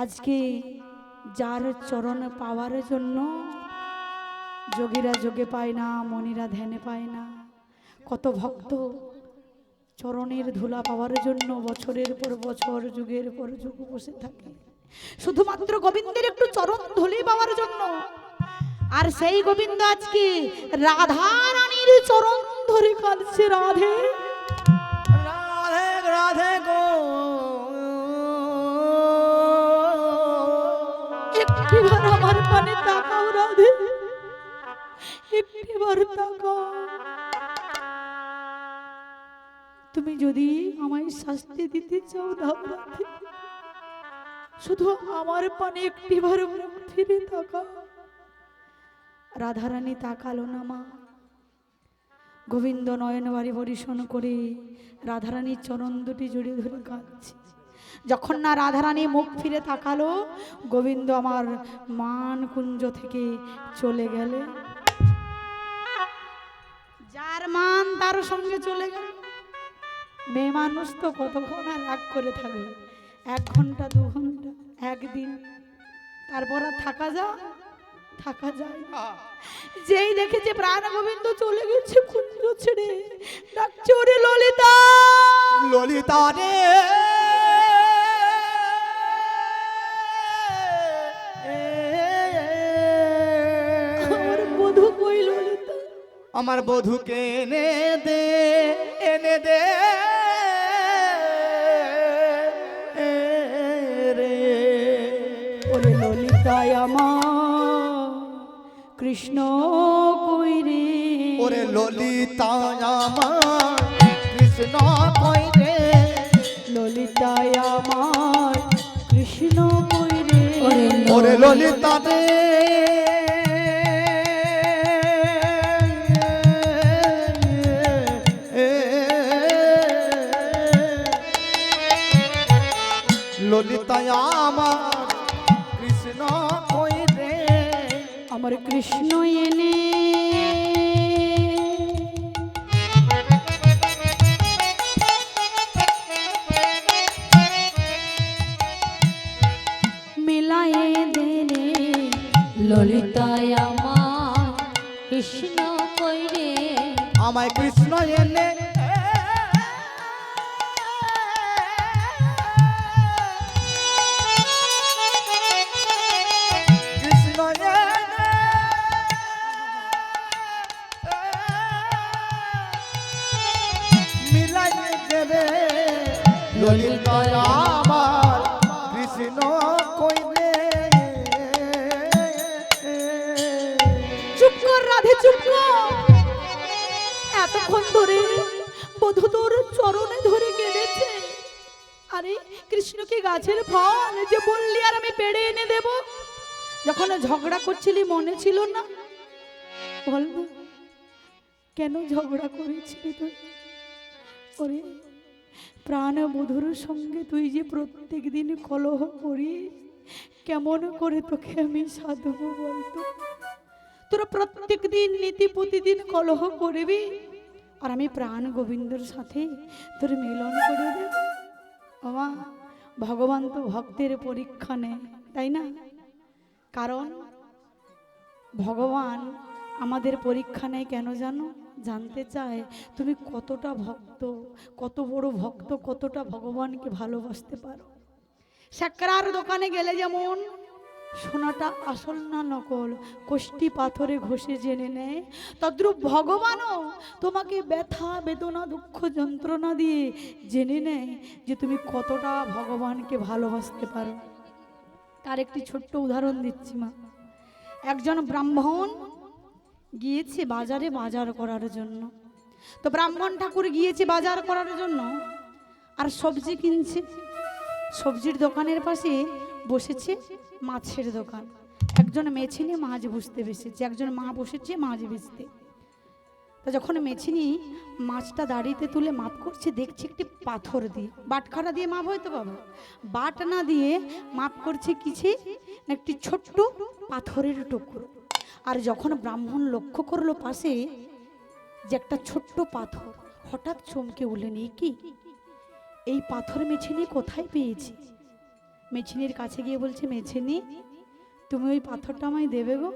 আজকে যার চরণ পাওয়ার জন্য যোগীরা যোগে পায় না, মনিরা ধ্যানে পায় না, কত ভক্ত চরণের ধুলা পাওয়ার জন্য বছরের পর বছর যুগের পর যুগ বসে থাকে শুধুমাত্র গোবিন্দের একটু চরণ ধুলি পাওয়ার জন্য। আর সেই গোবিন্দ আজকে রাধা রানীর চরণ ধরে কাঁদছে, রাধে রাধে রাধে গো। একটিবার আমার পানে তাকাও রাধে, একটিবার তাকাও। তুমি যদি আমায় শাস্তি দিতে চাও দাও রাধে, শুধু আমার পানে একটিবার মুখ ফিরে তাকাও। রাধারানী তাকালো না মা। গোবিন্দ নয়ন বাড়ি পরিশন করে রাধারানীর চরণ দুটি জড়িয়ে ধরে কাঁদছে। যখন না রাধারানী মুখ ফিরে তাকালো, গোবিন্দ আমার মান কুঞ্জ থেকে চলে গেলে। যার মান তার সঙ্গে চলে গেল। মেয়ে মানুষ তো কতক্ষণ আর রাগ করে থাকবে, 1 ঘন্টা 2 ঘন্টা, একদিন, তারপর আর থাকা যায়? থাকা যায় না। যেই দেখেছে প্রাণ গোবিন্দ চলে গেছে কুঞ্জ ছেড়ে, ডাকছে ওরে ললিতা, ললিতা রে আমার বধূ কই ললিতা, আমার বধূকে এনে দে, এনে দে রে। ওরে ললিতায় আমার কৃষ্ণ কই রে, ওরে ললিতা আমার কৃষ্ণ কই রে। ললিতায় আমার কৃষ্ণ কই রে, ওরে ললিতা রে ললিতা আমার কৃষ্ণ কই রে। আমার কৃষ্ণ এনে মেলায়ে দে রে, ললিতায় আমার কৃষ্ণ কই রে, আমায় কৃষ্ণ এনে কৃষ্ণ এনে মিলাই দে রে। ললিতা আমার কৃষ্ণ কই রে। চুপ কর রাধে, চুপ কর। এতক্ষণ ধরে বধূ তোর চরণে ধরে কেঁদেছে। আরে কৃষ্ণ কি গাছের ফল যে বললি আর আমি পেড়ে এনে দেব? যখন ঝগড়া করছিলি মনে ছিল না? বল না, কেন ঝগড়া করেছিলি তুই? ওরে প্রাণ বধুর সঙ্গে তুই যে প্রত্যেক দিন কলহ করিস, কেমন করে তোকে আমি সাধবো বলতো? তোরা প্রত্যেক দিন নীতি প্রতিদিন কলহ করবি, আর আমি প্রাণ গোবিন্দর সাথে তোর মিলন করে দেব। বাবা, ভগবান তো ভক্তের পরীক্ষা নেয়, তাই না? কারণ ভগবান আমাদের পরীক্ষা নেয় কেন জানো? জানতে চায় তুমি কতটা ভক্ত, কত বড় ভক্ত, কতটা ভগবানকে ভালোবাসতে পারো। সাকরার দোকানে গেলে যেমন সোনাটা আসল না নকল কোষ্টি পাথরে ঘষে জেনে নেয়, তদ্রূপ ভগবানও তোমাকে ব্যথা বেদনা দুঃখ যন্ত্রণা দিয়ে জেনে নেয় যে তুমি কতটা ভগবানকে ভালোবাসতে পারো। তার একটি ছোট্ট উদাহরণ দিচ্ছি মা। একজন ব্রাহ্মণ গিয়েছে বাজারে বাজার করার জন্য। তো ব্রাহ্মণ ঠাকুর গিয়েছে বাজার করার জন্য, আর সবজি কিনছে। সবজির দোকানের পাশে বসেছে মাছের দোকান। একজন মেছিনি মাছ বুঝতে বসেছে, একজন মা বসেছে মাছ বেচতে। তো যখন মেছিনি মাছটা দাঁড়িতে তুলে মাপ করছে, দেখছে একটি পাথর দিয়ে, বাটখারা দিয়ে মাপ হয়তো বাবা, বাট না দিয়ে মাপ করছে কিছু একটি ছোট্ট পাথরের টুকরো। আর যখন ব্রাহ্মণ লক্ষ্য করলো পাশে যে একটা ছোট্ট পাথর, হঠাৎ চমকে উঠলেন, কি এই পাথর মেছিনি কোথায় পেয়েছি? মেছিনির কাছে গিয়ে বলছে, মেছিনি তুমি ওই পাথরটা আমায় দেবে গো?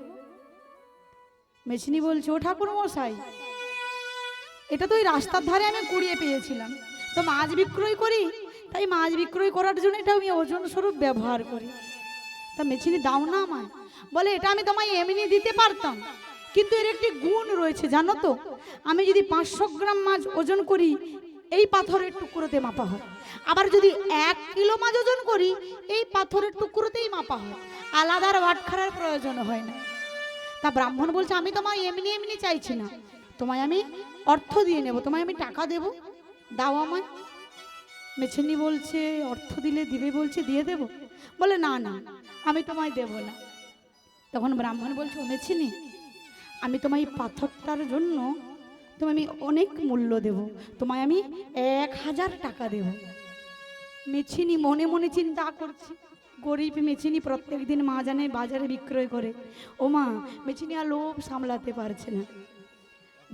মেছিনি বলছে, ও ঠাকুর মশাই, এটা তো ওই রাস্তার ধারে আমি কুড়িয়ে পেয়েছিলাম, তো মাছ বিক্রয় করি, তাই মাছ বিক্রয় করার জন্য এটা আমি ওজন স্বরূপ ব্যবহার করি। তা মেছিনি দাও না আমায়। বলে, এটা আমি তোমায় এমনি দিতে পারতাম, কিন্তু এর একটি গুণ রয়েছে জানো তো, আমি যদি 500 গ্রাম মাছ ওজন করি এই পাথরের টুকরোতে মাপা হয়, আবার যদি 1 কিলো মাছ ওজন করি এই পাথরের টুকরোতেই মাপা হয়, আলাদা বাটখারার প্রয়োজন হয় না। তা ব্রাহ্মণ বলছে, আমি তোমায় এমনি এমনি চাইছি না, তোমায় আমি অর্থ দিয়ে নেব, তোমায় আমি টাকা দেব, দাও আমায়। মেছিনি বলছে, অর্থ দিলে দিবে বলছে, দিয়ে দেব? বলে, না না, আমি তোমায় দেব না। তখন ব্রাহ্মণ বলছে, ও মেছিনি, আমি তোমায় এই পাথরটার জন্য তোমায় আমি অনেক মূল্য দেব, তোমায় আমি 1000 টাকা দেব। মেছিনি মনে মনে চিন্তা করছে, গরিব মেছিনি প্রত্যেক দিন মা জানে বাজারে বিক্রয় করে, ও মা, মেছিনি আর লোভ সামলাতে পারছে না।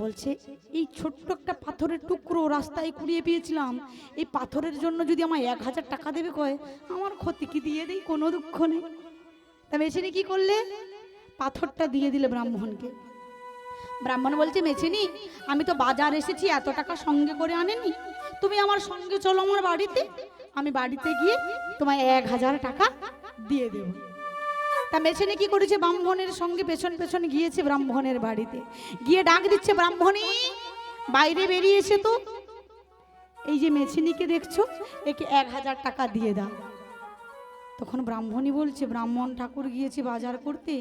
বলছে, এই ছোট্ট একটা পাথরের টুকরো রাস্তায় কুড়িয়ে পেয়েছিলাম, এই পাথরের জন্য যদি আমায় 1000 টাকা দেবে কয়, আমার ক্ষতি কি, দিয়ে দেই, কোনো দুঃখ নেই। তা মেছিনি কি করলে, পাথরটা দিয়ে দিলে ব্রাহ্মণকে। ব্রাহ্মণ বলছে, মেছিনি আমি তো বাজার এসেছি, এত টাকা সঙ্গে করে আনেনি, তুমি আমার সঙ্গে চলো আমার বাড়িতে, আমি বাড়িতে গিয়ে তোমায় 1000 টাকা দিয়ে দেব। তা মেছিনি কি করেছে, ব্রাহ্মণের সঙ্গে পেছন পেছন গিয়েছে ব্রাহ্মণের বাড়িতে, গিয়ে ডাক দিচ্ছে, ব্রাহ্মণী বাইরে বেরিয়েছে তো, এই যে মেছিনিকে দেখছো, একে 1000 টাকা দিয়ে দাও। তখন ব্রাহ্মণী বলছে, ব্রাহ্মণ ঠাকুর গিয়েছে বাজার করতে,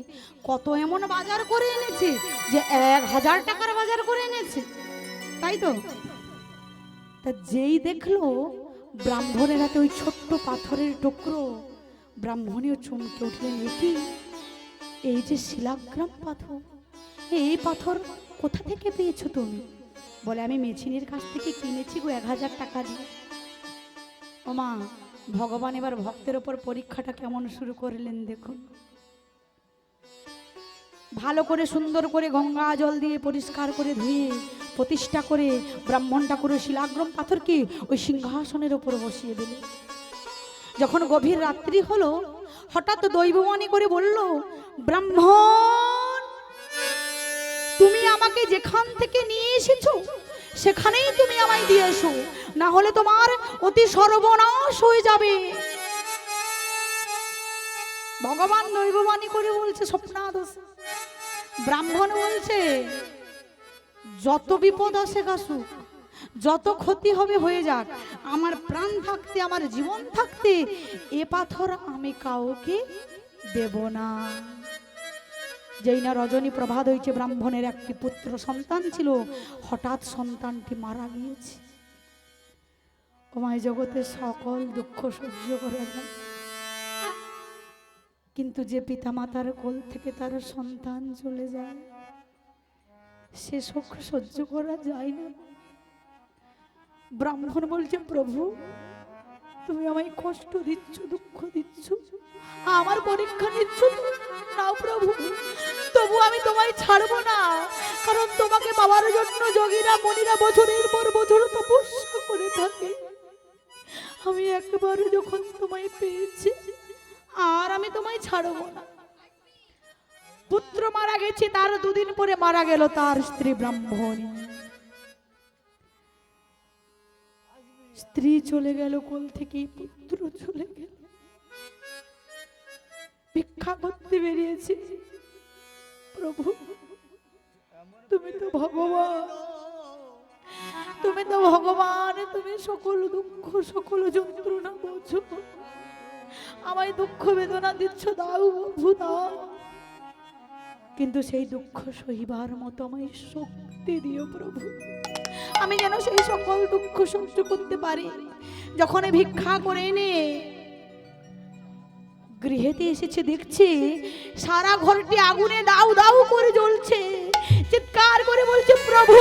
কত এমন বাজার করে এনেছে যে 1000 টাকার বাজার করে এনেছে, তাই তো? তা যেই দেখলো ব্রাহ্মণের হাতে ওই ছোট্ট পাথরের টুকরো, ব্রাহ্মণীও চমকে উঠলেন, কি এই যে শিলাগ্রাম পাথর, এই পাথর কোথা থেকে পেয়েছো তুমি? বলে, আমি মেছিনির কাছ থেকে কিনেছি গো 1000 টাকা দিয়ে। ও মা, ভগবান এবার ভক্তের ওপর পরীক্ষাটা কেমন শুরু করলেন দেখুন। ভালো করে সুন্দর করে গঙ্গা জল দিয়ে পরিষ্কার করে ধুয়ে প্রতিষ্ঠা করে ব্রাহ্মণ ঠাকুরের শিলাগ্রাম পাথরকে ওই সিংহাসনের ওপর বসিয়ে দিলেন। যখন গভীর রাত্রি হলো, হঠাৎ দৈববাণী করে বলল, ব্রাহ্মণ তুমি আমাকে যেখান থেকে নিয়ে এসেছো সেখানেই তুমি আমায় দিয়ে এসো, না হলে তোমার অতি সর্বনাশ হয়ে যাবে। ভগবান দৈববাণী করে বলছে স্বপ্নাদোষ। ব্রাহ্মণ বলছে, যত বিপদ আসে আসুক, যত ক্ষতি হবে হয়ে যাক, আমার প্রাণ থাকতে, আমার জীবন থাকতে এ পাথর আমি কাউকে দেব না। যেই না রজনী প্রভাত হয়েছে, ব্রাহ্মণের একটি পুত্র সন্তান ছিল, হঠাৎ সন্তানটি মারা গিয়েছে। তোমায় জগতের সকল দুঃখ সহ্য করে যায়, কিন্তু যে পিতামাতার কোল থেকে তার সন্তান চলে যায়, সে সুখ সহ্য করা যায় না। ব্রাহ্মণ বলছে, প্রভু তুমি আমায় কষ্ট দিচ্ছ, দুঃখ দিচ্ছ, আমার পরীক্ষা নিচ্ছ, নাও প্রভু, তবু আমি তোমায় ছাড়বো না, কারণ তোমাকে পাওয়ার জন্য যোগীরা মণিরা বছরের পর বছর তপস্যা করে থাকে। আমি একবার যখন তোমায় পেয়েছি, আর আমি তোমায় ছাড়বো না। পুত্র মারা গেছে, তার 2 দিন পরে মারা গেল তার স্ত্রী ব্রাহ্মণী। স্ত্রী চলে গেল কোল থেকে, পুত্র চলে গেল। ভিক্ষা করতে বেরিয়েছি, প্রভু তুমি তো ভগবান, তুমি তো ভগবান, তুমি সকল দুঃখ সকল যন্ত্রণা বোঝো, আমায় দুঃখ বেদনা দিচ্ছ, দাও প্রভু দাও, কিন্তু সেই দুঃখ সহিবার মতো আমায় শক্তি দিও প্রভু, আমি যেন সেই সকল দুঃখ সহ্য করতে পারি। যখন ভিক্ষা করে এনে গৃহেতে এসেছে, দেখছে সারা ঘরটি আগুনে দাউ দাউ করে জ্বলছে, চিৎকার করে বলছে, প্রভু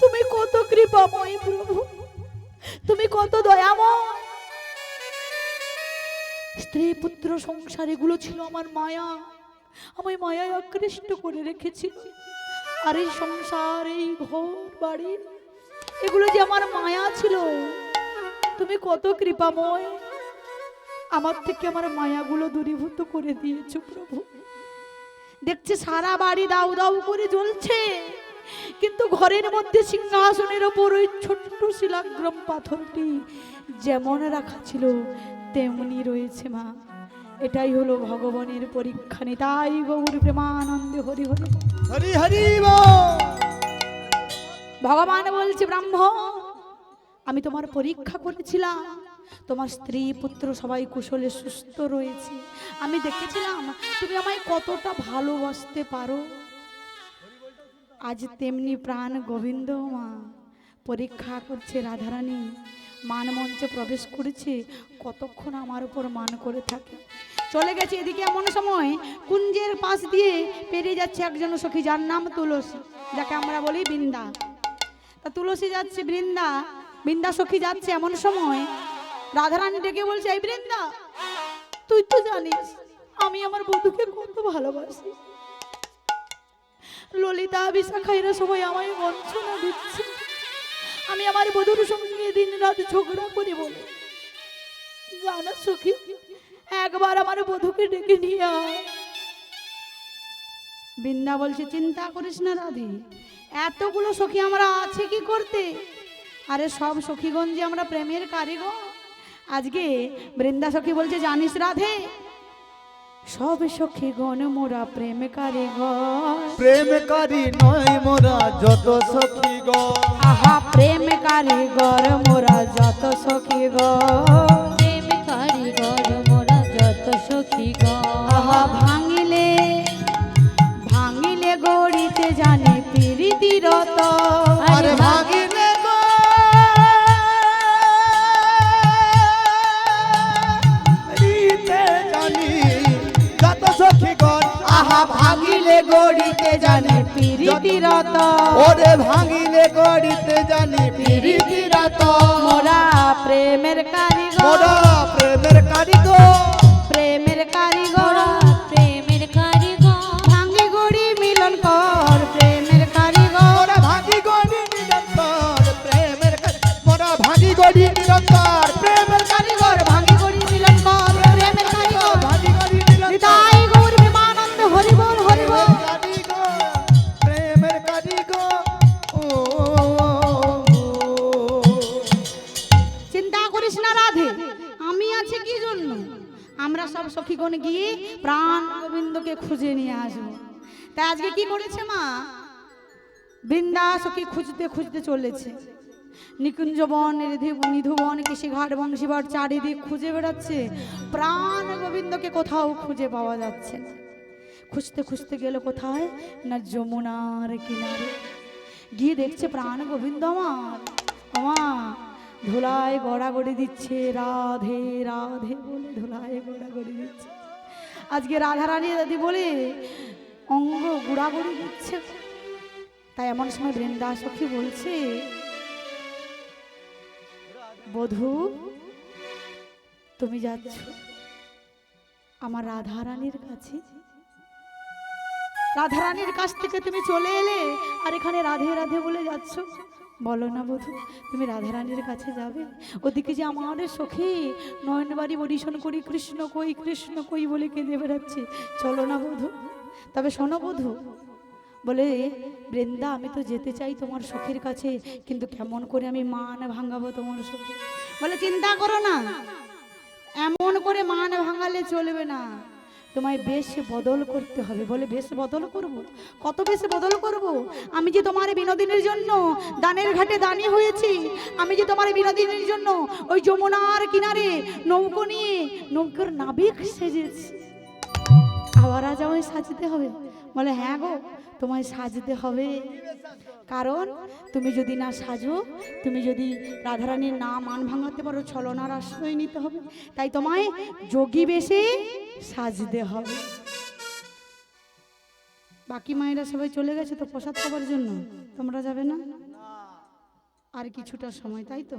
তুমি কত কৃপাময়, প্রভু তুমি কত দয়াময়। স্ত্রী পুত্র সংসার এগুলো ছিল আমার মায়া, আমি মায়ায় আকৃষ্ট করে রেখেছি। আর এই সংসার, এই ঘর বাড়ি, এগুলো যে আমার মায়া ছিল, তুমি কত কৃপাময়, আমার থেকে আমার মায়াগুলো দূরীভূত করে দিয়েছো প্রভু। দেখছে সারা বাড়ি দাউ দাউ করে জ্বলছে, কিন্তু ঘরের মধ্যে সিংহাসনের ওপর ওই ছোট্ট শিলাগ্রাম পাথরটি যেমন রাখা ছিল তেমনি রয়েছে মা। এটাই হলো ভগবানের পরীক্ষা। নিতাই গৌর প্রেমানন্দে হরি হরি। হরি হরি বল। ভগবান বলছে ব্রাহ্মণ, আমি তোমার পরীক্ষা করেছিলাম, তোমার স্ত্রী পুত্র সবাই কুশলে সুস্থ রয়েছে। আমি দেখেছিলাম তুমি আমায় কতটা ভালোবাসতে পারো। আজ তেমনি প্রাণ গোবিন্দ মা পরীক্ষা করছে রাধারানী। মান মঞ্চে প্রবেশ করেছে, কতক্ষণ আমার উপর মান করে থাকে। চলে গেছে এদিকে, এমন সময় কুঞ্জের পাশ দিয়ে পেরিয়ে যাচ্ছে একজন সখী, যার নাম তুলসী, যাকে আমরা বলি বৃন্দা। তা তুলসী যাচ্ছে বৃন্দা, বৃন্দা সখী যাচ্ছে, এমন সময় রাধারানী ডেকে বলছে, এই বৃন্দা, তুই তো জানিস আমি আমার বধূকে কত ভালোবাসি। ললিতা বিশাখা এরা সবাই আমায় বঞ্চনা দিচ্ছে। আমি আমার বধূর সঙ্গে দিন রাত ঝগড়া করি বলে, জানা সখী, একবার আমার বধূকে ডেকে নিয়ে আয়। বৃন্দা বলছে, চিন্তা করিস না রাধে, এতগুলো সখী আমরা আছে কি করতে? আরে সব সখীগঞ্জে আমরা প্রেমের কারিগর। আজকে বৃন্দা সখী বলছে, জানিস রাধে, সব সখীগণ মোরা প্রেম কারিগর। প্রেমকারী নয় মোরা যত সখী গো। আহা প্রেম কারিগর মোরা যত সখীগণ। প্রেম কারিগর মোরা যত সখী গো। আহা ভাঙিলে ভাঙিলে গড়িতে জানে প্রীতি রত। আরে ভাগিলে গো গড়িতে জানি যত সখী গণ। আহা ভাগিলে গড়িতে জানি প্রীতি রত। ওরে ভাঙিলে গড়িতে জানি প্রীতি রত। মোরা প্রেমের কারিগর, মোরা প্রেমের কারিগর। প্রেমের কারিগর। মোরা প্রেমের কারিগর। ভাঙি গড়ি মিলন কর প্রেমের কারিগর। মোরা ভাগি গড়ি নিরন্তর প্রেমের মোরা ভাগি গড়ি নিরন্তর প্রেমের কারিগর। ভাঙি গড়ি মিলন কর প্রেমের কারিগর। ভাগি গড়ি নিরন্তর নিতাই গৌর প্রেমানন্দ হরি বল হরি বল। প্রেমের কারিগর। ও চিন্তা করিস না রাধে, আমি আছি কি জন্য? আমরা সব সখীগণ গিয়ে প্রাণ গোবিন্দকে খুঁজে নিয়ে আসবো। তাই আজকে কি করেছে মা, বৃন্দা সখী খুঁজতে খুঁজতে চলেছে। নিকুঞ্জবন, নিধুবন, কৃষিঘাট, বংশীবাট চারিদিক খুঁজে বেড়াচ্ছে, প্রাণ গোবিন্দকে কোথাও খুঁজে পাওয়া যাচ্ছে না। খুঁজতে খুঁজতে গেল কোথায় না যমুনার কিনারে। গিয়ে দেখছে প্রাণ গোবিন্দ আমার ধুলায় গড়াগড়ি দিচ্ছে, রাধে রাধে বলে ধুলায় গড়াগড়ি দিচ্ছে। আজকে রাধারানী দাদি বলে অঙ্গ গুড়াগুড়ি দিচ্ছে। তাই এমন সময় বৃন্দা সখী বলছে, বধূ তুমি যাচ্ছ আমার রাধারানীর কাছে, রাধারানীর কাছ থেকে তুমি চলে এলে আর এখানে রাধে রাধে বলে যাচ্ছ। বলো না বধূ, তুমি রাধারানীর কাছে যাবে? ওদিকে যে আমার সখী নয়নবাড়ি অডিশন করি কৃষ্ণ কই বলে কেঁদে বেড়াচ্ছে। চলো না বধূ। তবে শোনো বধূ, বলে বৃন্দা, আমি তো যেতে চাই তোমার সখীর কাছে, কিন্তু কেমন করে আমি মান ভাঙাবো তোমার সখী? বলে চিন্তা করো না, এমন করে মান ভাঙালে চলবে না, তোমায় বেশ বদল করতে হবে। বলে বেশ বদল করব? কত বেশ বদল করব? আমি যে তোমার বিনোদিনীর জন্য দানের ঘাটে দানি হয়েছি, আমি যে তোমার বিনোদিনীর জন্য ওই যমুনার কিনারে নৌকো নিয়ে নৌকার নাবিক সেজেছি, আবার আজ আমায় সাজতে হবে? বলে হ্যাঁ গো, তোমায় সাজতে হবে। কারণ তুমি যদি না সাজো, তুমি যদি রাধারানীর না মান ভাঙাতে পারো, ছলনার আশ্রয় নিতে হবে। তাই তোমায় যোগী বেশে সাজতে হবে। বাকি মায়েরা সবাই চলে গেছে তো প্রসাদ খাবার জন্য, তোমরা যাবে না? আর কিছুটা সময়, তাই তো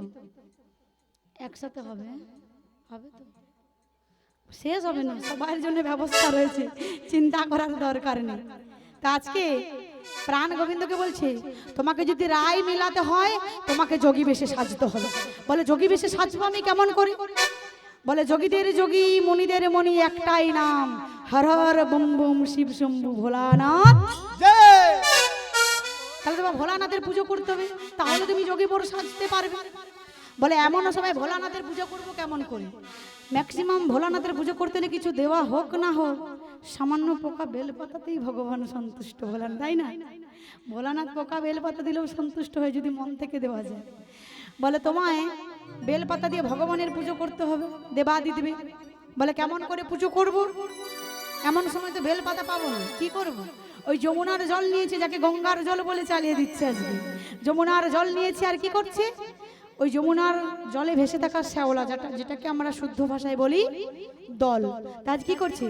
একসাথে হবে, হবে তো, শেষ হবে না, সবার জন্য ব্যবস্থা রয়েছে, চিন্তা করার দরকার নেই। তা আজকে প্রাণ গোবিন্দকে বলছে তোমাকে যদি রায় মিলাতে হয় তোমাকে যোগী বেশে সাজতে হবে। বলে যোগী বেশে সাজবো আমি কেমন করে? বলে যোগীদের যোগী মুনিদের মণি একটাই নাম, হর হর বুম বুম শিব শম্ভু ভোলানাথ। জয়। তাহলে তোমার ভোলানাথের পুজো করতে হবে, তাহলে তুমি যোগী বড় সাজতে পারবে। বলে এমনও সময় ভোলানাথের পুজো করবো কেমন করে? ম্যাক্সিমাম ভোলানাথের পুজো করতে হলে কিছু দেওয়া হোক না হোক, সামান্য পোকা বেলপাতাতেই ভগবান সন্তুষ্ট হলেন, তাই না? ভোলানাথ পোকা বেলপাতা দিলেও সন্তুষ্ট হয় যদি মন থেকে দেওয়া যায়। বলে তোমায় বেলপাতা দিয়ে ভগবানের পুজো করতে হবে, দেবাদি দেবে। বলে কেমন করে পুজো করব? এমন সময় তো বেলপাতা পাবো না, কি করব? ওই যমুনার জল নিয়েছে, যাকে গঙ্গার জল বলে চালিয়ে দিচ্ছে আজকে। যমুনার জল নিয়েছে আর কি করছে? ওই যমুনার জলে ভেসে থাকা শ্যাওলা, যেটাকে আমরা শুদ্ধ ভাষায় বলি দল, তাজ কি করছে?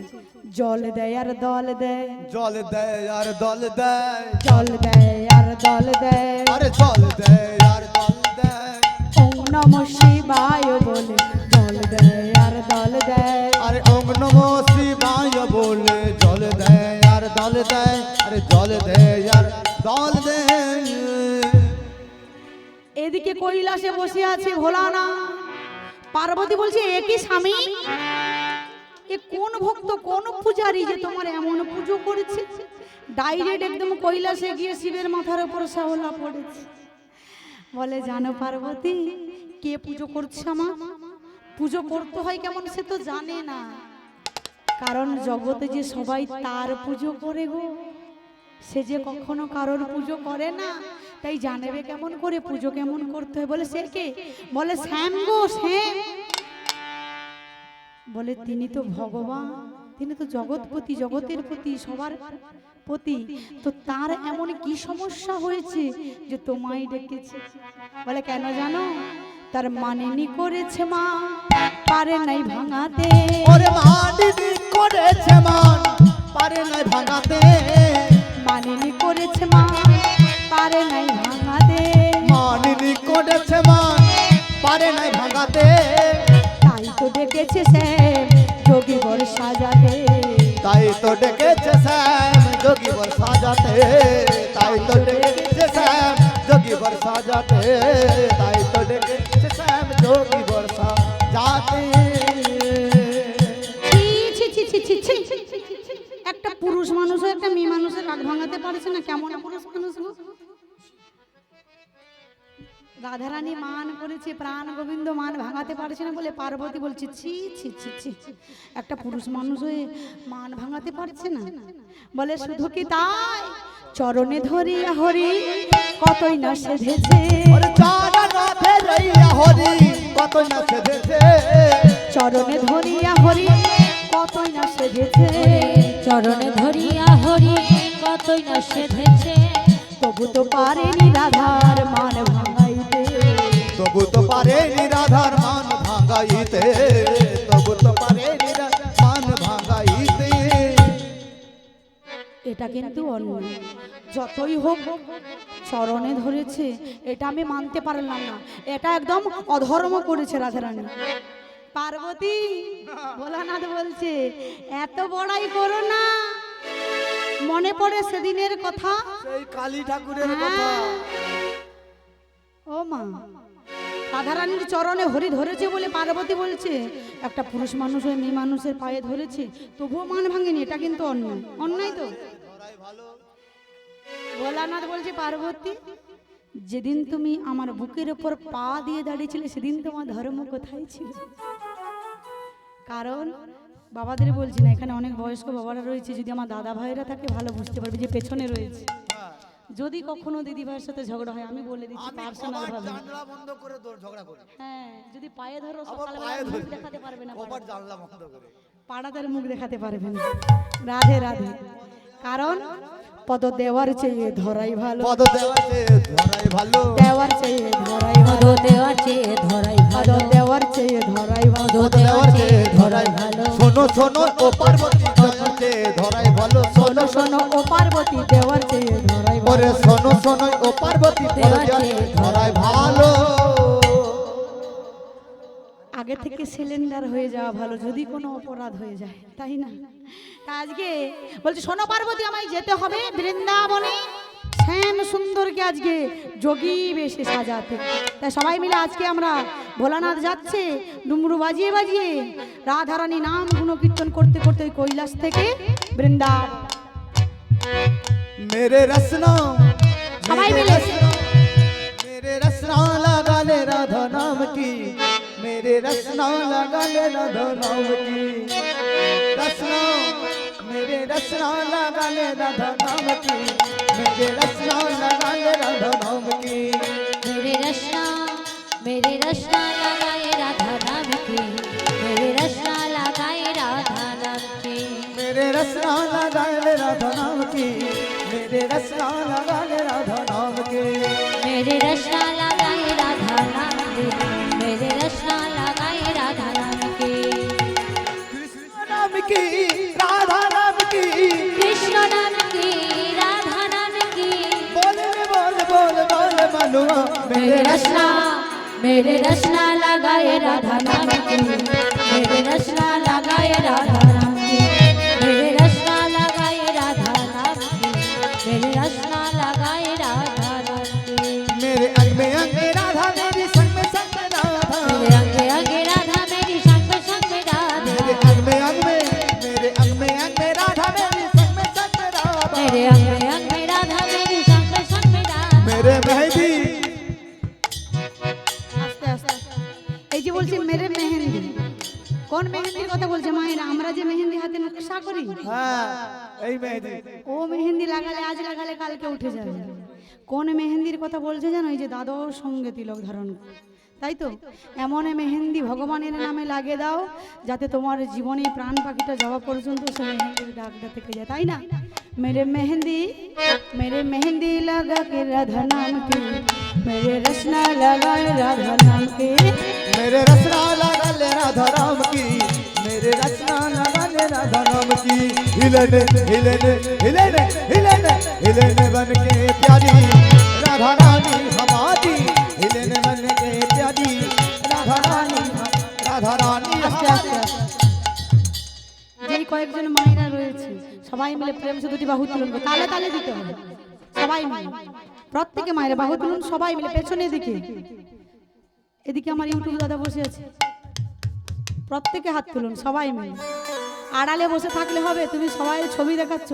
জল দেয় আর দল দেয়, জল দেয় আর দল দেয়, জল দেয় আর দল দেয়, আরে জল দেয় আর দল দেয়, ওম নমঃ শিবায় বলে জল দেয় আর দল দেয়। আরে ওম নমঃ শিবায় বলে জল দেয় আর দল দেয়, আরে জল দেয় আর দল দেয়। এদিকে কৈলাসে বসে আছে ভোলানাথ, পার্বতী বলছে এ কি স্বামী, এ কোন ভক্ত কোন পূজারী যে তোমার এমন পুজো করেছে? ডাইরেক্ট একদম কৈলাসে গিয়ে শিবের মাথার উপর শ্যাওলা পড়েছে। বলে জানো পার্বতী কে পুজো করছে? আমার পুজো করতে হয় কেমন সে তো জানে না, কারণ জগতে যে সবাই তার পুজো করে গো, সে যে কখনো কারোর পুজো করে না, তাই জানবে কেমন করে পুজো কেমন করতে হয়। বলে সে কে? বলে শ্যাম গো শ্যাম। বলে তিনি তো ভগবান, তিনি তো জগৎপতি, জগতের প্রতি, সবার প্রতি, তো তার এমন কি সমস্যা হয়েছে যে তোমায় ডেকেছে? বলে কেন জানো? তার মানিনি করেছে মা, পারে নাই ভাঙাতে। ওরে মানিনি করেছে মান, পারে নাই ভাঙাতে, মানিনি করেছে মা, পারে নাই ভাঙাতে, মানিনি করেছে মান, পারে নাই ভাঙাতে, তাই তো ডেকেছে শ্যাম যোগী বর সাজাতে, তাই তো ডেকেছে শ্যাম যোগী বর সাজাতে, তাই তো ডেকেছে শ্যাম যোগী বর সাজাতে, তাই তো ডেকেছে শ্যাম যোগী বর সাজাতে। ছি, ছি, ছি, ছি, ছি, ছি। একটা পুরুষ মানুষও একটা মেয়ে মানুষের রাগ ভাঙাতে পারছে না, কেমন পুরুষ মানুষ গো? রাধারানী মান করেছে, প্রাণ গোবিন্দ মান ভাঙাতে পারছে না বলে পার্বতী বলছে ছি ছি ছি ছি, একটা পুরুষ মানুষ হয়ে মান ভাঙাতে পারছে না। বলে শুধু কি তাই, চরণে ধরিয়া হরি কতই না সেধেছে, ওরে চরণে ধরিয়া হরি কতই না সেধেছে, চরণে ধরিয়া হরি কতই না সেধেছে, চরণে ধরিয়া হরি কতই না সেধেছে, তবু তো পারেনি রাধার মান ভাঙাইতে, তবু তো পারেনি রাধার মান ভাঙাইতে, তবু তো পারেনি রাধার মান ভাঙাইতে। এটা কিন্তু অন্যায়। যতই হোক চরণে ধরেছে, এটা আমি মানতে পারলাম না, এটা একদম অধর্ম করেছে রাধারানী। পার্বতী ভোলানাথ বলছে এত বড়াই করো না, মনে পড়ে সেদিনের কথা। সেই কালী ঠাকুরের কথা। ও মা, রাধারানীর চরণে হরি ধরেছে বলে পার্বতী বলছে একটা পুরুষ মানুষ হয়ে মেয়ে মানুষের পায়ে ধরেছে তবুও মান ভাঙেনি, এটা কিন্তু অন্যায়। অন্যায় তো। ভোলানাথ বলছে পার্বতী যেদিন তুমি আমার বুকের উপর পা দিয়ে দাঁড়িয়েছিলে সেদিন তোমার ধর্ম কোথায় ছিল? কারণ বাবাদের বলছি না, এখানে অনেক বয়স্ক বাবারা রয়েছে, যদি আমার দাদা ভাইরা থাকে ভালো বুঝতে পারবে যে পেছনে রয়েছে। যদি কখনো দিদি ভাইয়ের সাথে ঝগড়া হয় আমি বলে দিচ্ছি পার্সোনাল ভাবে, জানলা বন্ধ করে তোর ঝগড়া করি, হ্যাঁ যদি পায়ে ধরো আবার সকালবেলা পায়ে মুখ ধরি, দেখাতে পারবে না, কপাট জানলা বন্ধ করে। পাড়াদার মুখ দেখাতে পারবে না। রাধে রাধে। কারণ পদ দেওয়ার চেয়ে ধরাই ভালো, পদ দেওয়ার চেয়ে ধরাই ভালো, দেওয়ার চেয়ে ধরাই পদ ভালো, দেওয়ার চেয়ে ধরাই পদ ভালো, দেওয়ার চেয়ে ধরাই ভালো, পদ দেওয়ার চেয়ে ধরাই ভালো, শোনো শোনো ও পার্বতী দেওয়ার চেয়ে ধরাই ভালো, শোনো শোনো ও পার্বতী দেওয়ার চেয়ে ধরাই ভালো, ওরে শোনো শোনো ও পার্বতী দেওয়ার চেয়ে ধরাই ভালো। আগে থেকে সিলিন্ডার হয়ে যাওয়া ভালো যদি কোনো অপরাধ হয়ে যায়, তাই না? তা আজকে বলছে শোনো পার্বতী আমায় যেতে হবে বৃন্দাবনে, শ্যাম সুন্দরকে আজকে যোগী বেশে সাজাতে। তাই সবাই মিলে আজকে আমরা ভোলানাথ যাচ্ছে ডুমরু বাজিয়ে বাজিয়ে রাধারানী নাম গুণকীর্তন করতে করতে ওই কৈলাস থেকে বৃন্দাবন। मेरे रसना सबाई मेरे मिले। रसना, मेरे रसना लगा ले राधा नाम की, मेरे रसना लगा ले राधा नाम की, रसना मेरे रसना लगा ले राधा नाम की, मेरे रसना लगा ले राधा नाम की, मेरे रसना लगाए राधा नाम की, मेरे रसना लगाए राधा नाम की, मेरे रसना लगा ले राधा नाम की, मेरे रसना लगा ले राधा नाम की, मेरे रसना लगाए राधा नाम की, मेरे रसना लगाए राधा नाम की, कृष्ण नाम की राधा नाम की, कृष्ण नाम की राधा नाम की, बोल रे बोल बोल बोल मनुआ मेरे रसना लगाए राधा नाम की, मेरे रसना लगाए राधा नाम की, मेरे रसना लगाए राधा नाम की, मेरे रसना लगाए राधा नाम की, मेरे अंग में राधा मेरी संग में राधा, मेरे अंगे अंगे राधा मेरी संग संग राधा, मेरे अंग में मेरे अंग में राधा मेरी संग में राधा, मेरे अंगे अंगे राधा मेरी संग संग राधा, मेरे मेहंदी আস্তে আস্তে এই যে বলছি মেরে মেহেন্দি, কোন মেহেন্দির কথা বলছে মায়েরা? আমরা যে মেহেন্দি হাতে নকশা করি, हाँ यही मेहंदी ও মেহেন্দি লাগালে আজ লাগালে কালকে উঠে যাবে। কোন মেহেন্দির কথা বলছে জানো? এই যে দাদর সঙ্গে তিলক ধারণ করে, তাই তো? এমন মেহেন্দি ভগবানের নামে লাগিয়ে দাও যাতে তোমার জীবনে প্রাণ পাখিটা যাওয়া পর্যন্ত সে মেহেন্দির ডাকটা থেকে যায়, তাই না? मेरे मेहंदी लगा के राधा नाम की, मेरे रसना लगा राधा नाम की, मेरे रसना लगा ले राधा राम की, मेरे रसना लगा ले राधा नाम की, हिलने हिलने हिलने हिलने हिलने बन के प्यारी राधा रानी हमारी, हिलने बन के प्यारी राधा रानी আস্তে আস্তে যেই কয়েকজন মায়েরা রয়েছে সবাই মিলে প্রেম সে দুটি বাহু তুলন করো, তালে তালে দিতে হবে সবাই মিলে, প্রত্যেকে মায়েরা বাহু তুলুন সবাই মিলে পেছনে দিকে। এদিকে আমার ইউটিউব দাদা বসে আছে, প্রত্যেকে হাত তুলুন সবাই মিলে। আড়ালে বসে থাকলে হবে? তুমি সবাই ছবি দেখাচ্ছ,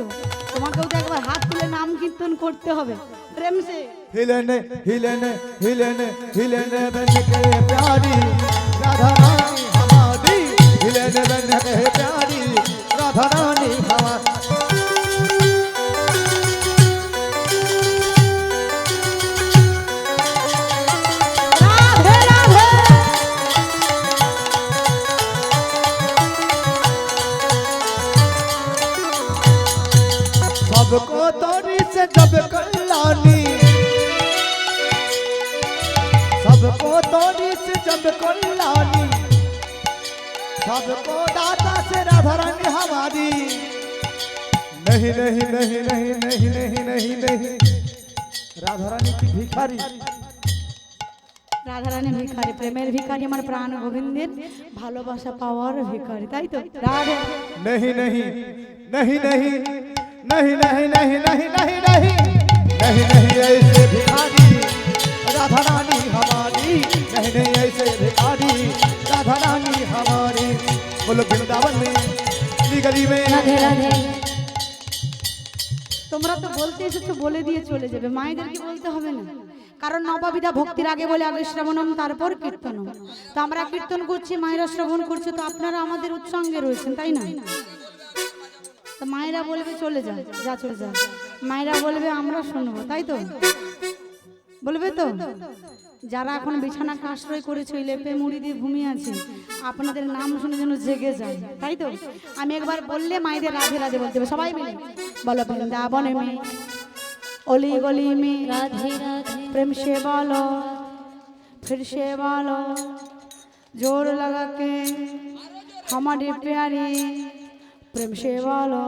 তোমাকেও তো একবার হাত তুলে নাম কীর্তন করতে হবে প্রেম সে। हिलने हिलने हिलने हिलने बन के प्यारी राधा रानी हमारी, हिलने बन के प्यारी राधा रानी हमारी, রাধে রাধে। सबको तोरी से जब कल्याणी, सबको तोरी से जब कल्याणी, सबको दाता से राधा रानी हमारी, नहीं नहीं नहीं नहीं नहीं नहीं नहीं नहीं राधा रानी की भिखारी, রাধারানী ভিখারি, প্রেমের ভিখারি, আমার প্রাণ গোবিন্দের ভালোবাসা পাওয়ার ভিখারি, তাই তো? রাধে नहीं नहीं नहीं नहीं नहीं नहीं नहीं नहीं नहीं नहीं नहीं नहीं ऐसे भिखारी राधा रानी हमारी, नहीं नहीं ऐसे भिखारी राधा रानी हमारी, बोलो वृंदावन में गली में राधे राधे। তোমরা তো বলতে এসেছো, বলে দিয়ে চলে যাবে, মায়েদেরকে বলতে হবে না, কারণ নববিধা ভক্তির আগে বলে আগে শ্রবণম তারপর কীর্তনম। তো আমরা কীর্তন করছি, মায়েরা শ্রবণ করছে, তো আপনারা আমাদের উৎসঙ্গে রয়েছেন, তাই না? তো মায়েরা বলবে চলে যা, যা চলে যা, মায়েরা বলবে আমরা শুনবো, তাই তো? বলবে তো? যারা এখন বিছানাকে আশ্রয় করেছে, ওই লেপে মুড়ি দিয়ে ঘুমিয়ে আছে, আপনাদের নাম শুনে যেন জেগে যায়, তাই তো? আমি একবার বললে মায়েদের রাধে রাধে বলতে হবে সবাই মিলে। বলো বৃন্দাবনে মে অলি গলি মে राधे राधे प्रेम से बोलो फिर से बोलो जोर लगा के हमारी प्यारी, प्रेम से बोलो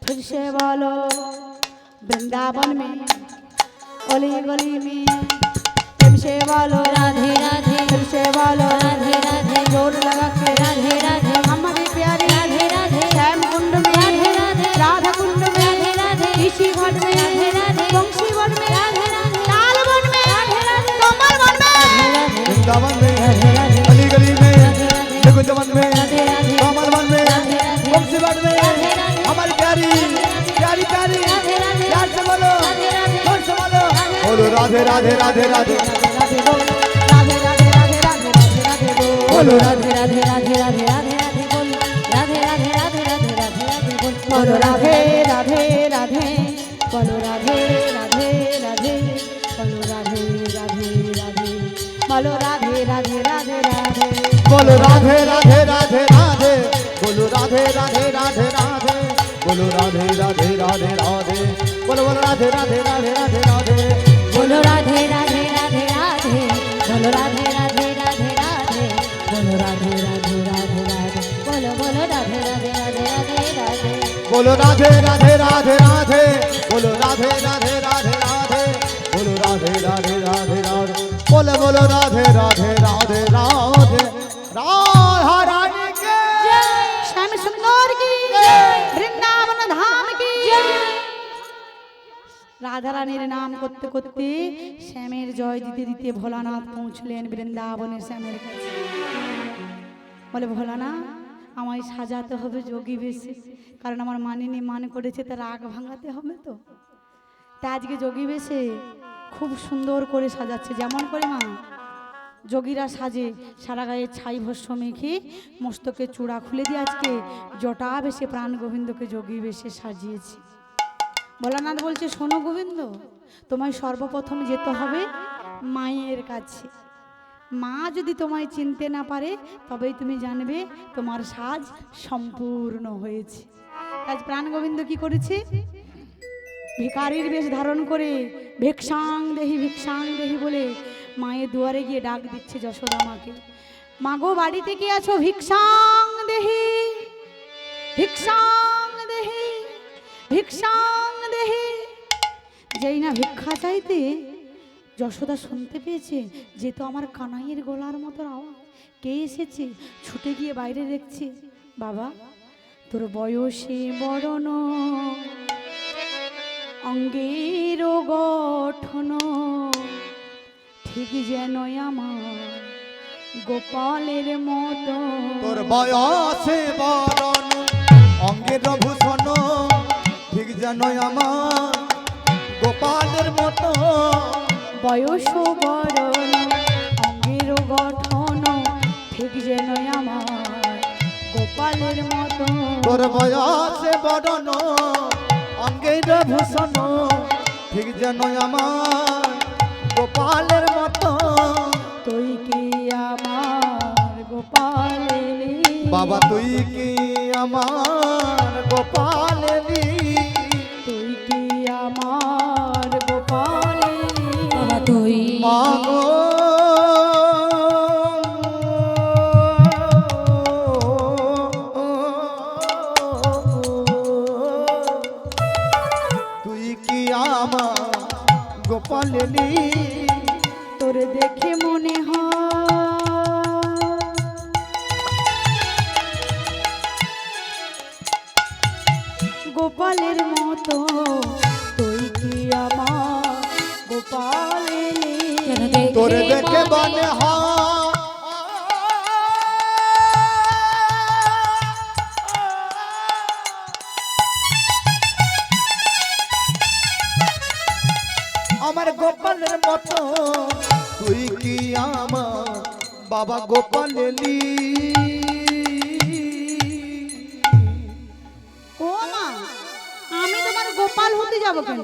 फिर से बोलो वृंदावन में अली गली में, प्रेम से बोलो राधे राधे फिर से बोलो राधे राधे जोर लगा के राधे राधे हमारी प्यारी, राधे राधे श्याम कुंड में राधे राधे राधा कुंड में राधे राधे ऋषि घाट में राधे राधे वंश রাধে রাধে রাধে রাধে রাধে বল রাধে রাধে রাধে রাধে রাধে রাধে বল বলো রাধে রাধে রাধে রাধে রাধে রাধে বল রাধে রাধে রাধে রাধে রাধে রাধে বল বলো রাধে রাধে রাধে বলো রাধে রাধে রাধে বলো রাধে রাধে রাধে বলো রাধে রাধে রাধে রাধে बोलो राधे राधे राधे राधे बोलो राधे राधे राधे राधे बोलो राधे राधे राधे राधे बोलो बोलो राधे राधे राधे राधे राधे बोलो राधे राधे राधे राधे बोलो राधे राधे राधे राधे बोलो राधे राधे राधे राधे बोलो बोलो राधे राधे राधे राधे राधे बोलो राधे राधे राधे राधे बोलो राधे राधे राधे राधे बोलो राधे राधे राधे राधे बोलो बोलो राधे राधे राधे राधे राधा रानी के श्याम सुंदर की वृंदावन धाम की রাধা রানীর নাম করতে করতে শ্যামের জয় দিতে দিতে ভোলানাথ পৌঁছলেন বৃন্দাবনের শ্যামের কাছে। বলে ভোলানাথ আমায় সাজাতে হবে যোগী বেশে, কারণ আমার মানিনী মান করেছে তার রাগ ভাঙাতে হবে তো। তা আজকে যোগী বেশে খুব সুন্দর করে সাজাচ্ছে, যেমন করে মা যোগীরা সাজে, সারা গায়ে ছাই ভস্য মেখে মস্তকে চূড়া খুলে দিয়ে আজকে জটা বেশে প্রাণ গোবিন্দকে যোগী বেশে সাজিয়েছে। ভোলানাথ বলছে শোনো গোবিন্দ, তোমায় সর্বপ্রথম যেতে হবে মায়ের কাছে। মা যদি তোমায় চিনতে না পারে তবেই তুমি জানবে তোমার সাজ সম্পূর্ণ হয়েছে। আজ প্রাণ গোবিন্দ কি করেছে? ভিখারির বেশ ধারণ করে ভিক্ষাং দেহি বলে মায়ের দুয়ারে গিয়ে ডাক দিচ্ছে যশোদা মাকে, মাগো বাড়ি থেকে আছো, ভিক্ষাং দেহি ভিক্ষাং দেহি ভিক্ষাং দেহি। যেই না ভিক্ষা চাইতে যশোদা শুনতে পেয়েছে যে তো আমার কানাইয়ের গলার মতো আওয়াজ, কে এসেছে? ছুটে গিয়ে বাইরে দেখছে, বাবা তোর বয়সে বড় অঙ্গের গঠন ঠিক যেন আমার গোপালের মতো। তোর বয়সে বরণ অঙ্গের ভূষণ ঠিক যেন আমার গোপালের মতো। বয়স বরণ অঙ্গের গঠন ঠিক যেন আমার গোপালের মতো। তোর বয়সে বরণ অঙ্গের ভূষণ ঠিক যেন আমার গোপালের মতো। তুই কি আমার গোপালের বাবা তুই কি আমার গোপালেরই, তুই কি আমার গোপালের বাবা তুই মাগো তুই কি আমার গোপালেরই। তোরে দেখে মনে হয় গোপালের মতো, তুই কি আমার গোপালের তোরে দেখে মনে হয় আমার গোপালের মতো। তুই কি আমার বাবা গোপালেলি। ও মা, আমি তোমার গোপাল হতে যাব কেন?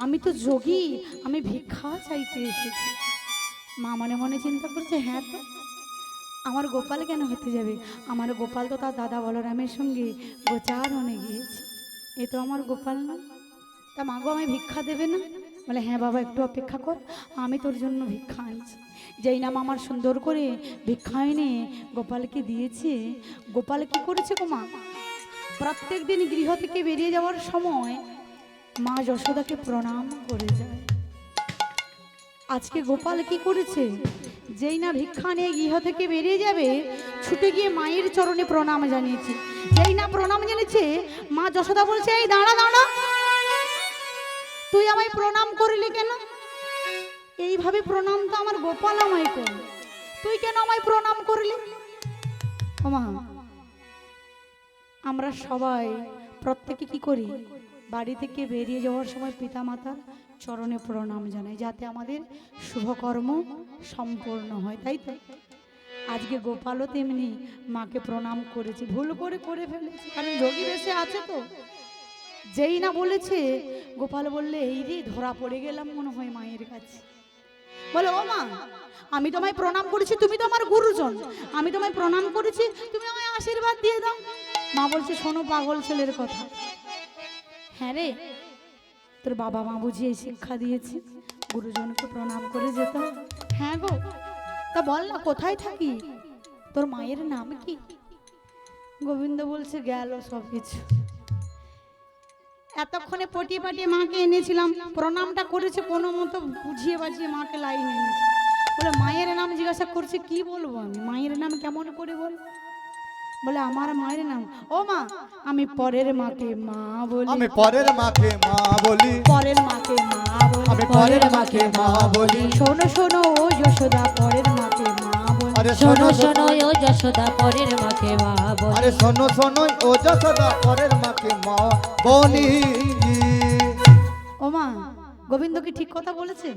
আমি তো যোগী, আমি ভিক্ষা চাইতে এসেছি। মা মনে মনে চিন্তা করছে, হ্যাঁ তো আমার গোপাল কেন হতে যাবে? আমার গোপাল তো তার দাদা বলরামের সঙ্গে গোচারণে গিয়েছে, এ তো আমার গোপাল না। তা মা গো আমায় ভিক্ষা দেবে না? বলে হ্যাঁ বাবা একটু অপেক্ষা কর, আমি তোর জন্য ভিক্ষা আনছি। যেই নাম আমার সুন্দর করে ভিক্ষা এনে গোপালকে দিয়েছে। গোপাল কি করেছে গো মা? প্রত্যেক দিন গৃহ থেকে বেরিয়ে যাওয়ার সময় মা যশোদাকে প্রণাম করে যায়। আজকে গোপাল কি করেছে? যেই না ভিক্ষা নিয়ে গৃহ থেকে বেরিয়ে যাবে, ছুটে গিয়ে মায়ের চরণে প্রণাম জানিয়েছে। যেই না প্রণাম জানিয়েছে, মা যশোদা বলছে, এই দাঁড়া দাঁড়া, তুই আমায় প্রণাম করলি কেন? এইভাবে প্রণাম তো আমার গোপাল আমায় করল, তুই কেন আমায় প্রণাম করলি? ও মা, আমরা সবাই প্রত্যেকে কি করি? বাড়ি থেকে বেরিয়ে যাওয়ার সময় পিতামাতার চরণে প্রণাম জানাই, যাতে আমাদের শুভকর্ম সম্পূর্ণ হয়, তাই তো? আজকে গোপালও তেমনি মাকে প্রণাম করেছে, ভুল করে ফেলেছে, কারণ যোগী বেশে আছে তো। যেই না বলেছে, গোপাল বললে এই রে ধরা পড়ে গেলাম মনে হয় মায়ের কাছে। বলে ও মা, আমি তোমায় প্রণাম করেছি, তুমি তো আমার গুরুজন, আমি তোমায় প্রণাম করেছি, তুমি আমায় আশীর্বাদ দিয়ে দাও। মা বলছে শোনো পাগল ছেলের কথা, হ্যাঁ রে তোর বাবা মা বুঝিয়ে শিক্ষা দিয়েছে গুরুজনকে প্রণাম করে যেত। হ্যাঁ গো, তা বল না কোথায় থাকি, তোর মায়ের নাম কি? গোবিন্দ বলছে গেল সব কিছু, এতক্ষণে পটিয়ে পাটিয়ে মাকে এনেছিলাম, প্রণামটা করেছে কোনো মতো বুঝিয়ে বাজিয়ে মাকে লাইন এনেছে। বলে মায়ের নাম জিজ্ঞাসা করছে, কি বলবো আমি, মায়ের নাম কেমন করে বল? বলে আমার মায়ের নাম, ও মা আমি পরের মাকে মা বলি, আমি পরের মাকে মা বলি, পরের মাকে মা বলি, আমি পরের মাকে মা বলি। শোনো শোনো ও যশোদা পরের মাকে মা বলি, আরে শোনো শোনো ও যশোদা পরের মাকে মা বলি, আরে শোনো শোনো ও যশোদা পরের মাকে মা বলি। ও মা, গোবিন্দ কি ঠিক কথা বলেছে?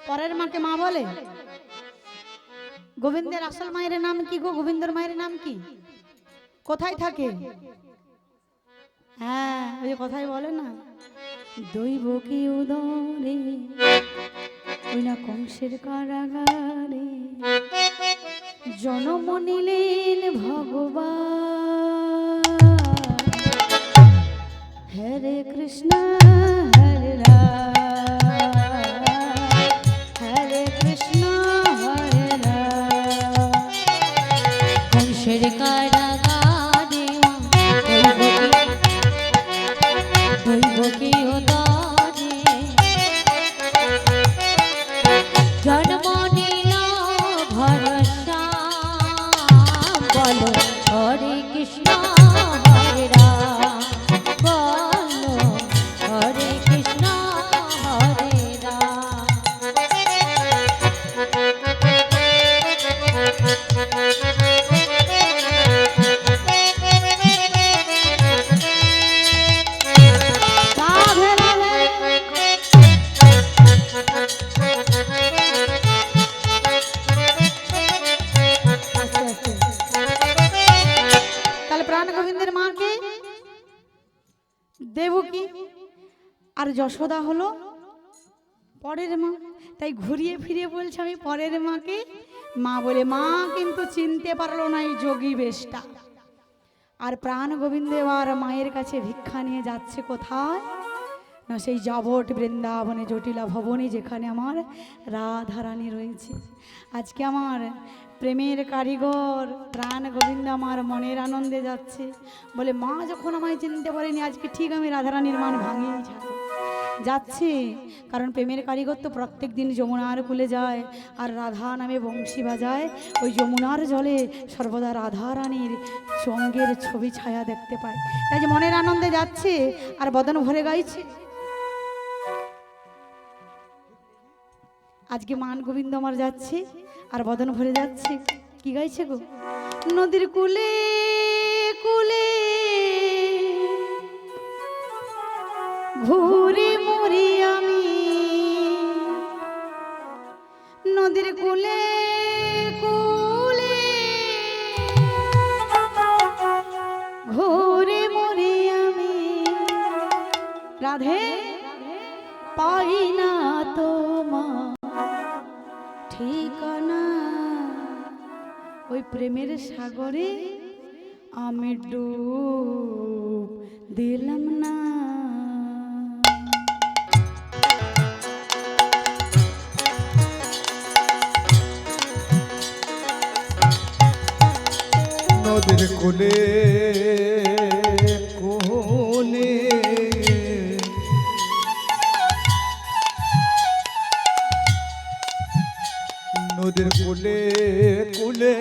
পরের মাকে মা বলে? গোবিন্দের আসল মায়ের নাম কি গো? গোবিন্দর মায়ের নাম কি? কোথায় থাকে? হ্যাঁ, ওই যে কথাই বলে না, দৈব কি উদরে ওই না কংসের কারাগারে জনম নিলেন ভগবান। হরে কৃষ্ণ হরে রাম, হরে কৃষ্ণ হরে রাম। কংসের কারাগারে দৈব কি উদরে জন্ম নিল ভরসা, বলো হরে কৃষ্ণ হরে রাম, বলো হরে কৃষ্ণ হরে রাম। রাধে রাধে। আস্তে আস্তে। তাহলে প্রাণ গোবিন্দের মাকে দেবকী আর যশোদা হলো পরের মা, তাই ঘুরিয়ে ফিরিয়ে বলছে আমি পরের মাকে মা বলে। মা কিন্তু চিনতে পারলো না এই যোগী বেশটা। আর প্রাণ গোবিন্দ আর মায়ের কাছে ভিক্ষা নিয়ে যাচ্ছে কোথায় না, সেই যাবট বৃন্দাবনে জটিলা ভবনে, যেখানে আমার রাধারানী রয়েছে। আজকে আমার প্রেমের কারিগর প্রাণ গোবিন্দ আমার মনের আনন্দে যাচ্ছে, বলে মা যখন আমায় চিনতে পারেনি, আজকে ঠিক আমি রাধারানীর মান ভাঙিয়ে ছাড়ব। যাচ্ছে, কারণ প্রেমের কারিগর তো প্রত্যেক দিন যমুনার কূলে যায় আর রাধা নামে বংশী বাজায়। ওই যমুনার জলে সর্বদা রাধারানীর সঙ্গের ছবি ছায়া দেখতে পায়, তাই যে মনের আনন্দে যাচ্ছে আর বদন ভরে গাইছে। আজকে মান গোবিন্দ আমার যাচ্ছে আর বদন ভরে যাচ্ছে, কি গাইছে গো? নদীর কূলে কূলে ঘুরে মরি আমি, নদীর কূলে কূলে ঘুরে মরি আমি, রাধে পাই না তোমার ঠিকানা, ওই প্রেমের সাগরে আমি ডুব দিলাম না। নদীর কূলে কূলে নদীর কূলে কূলে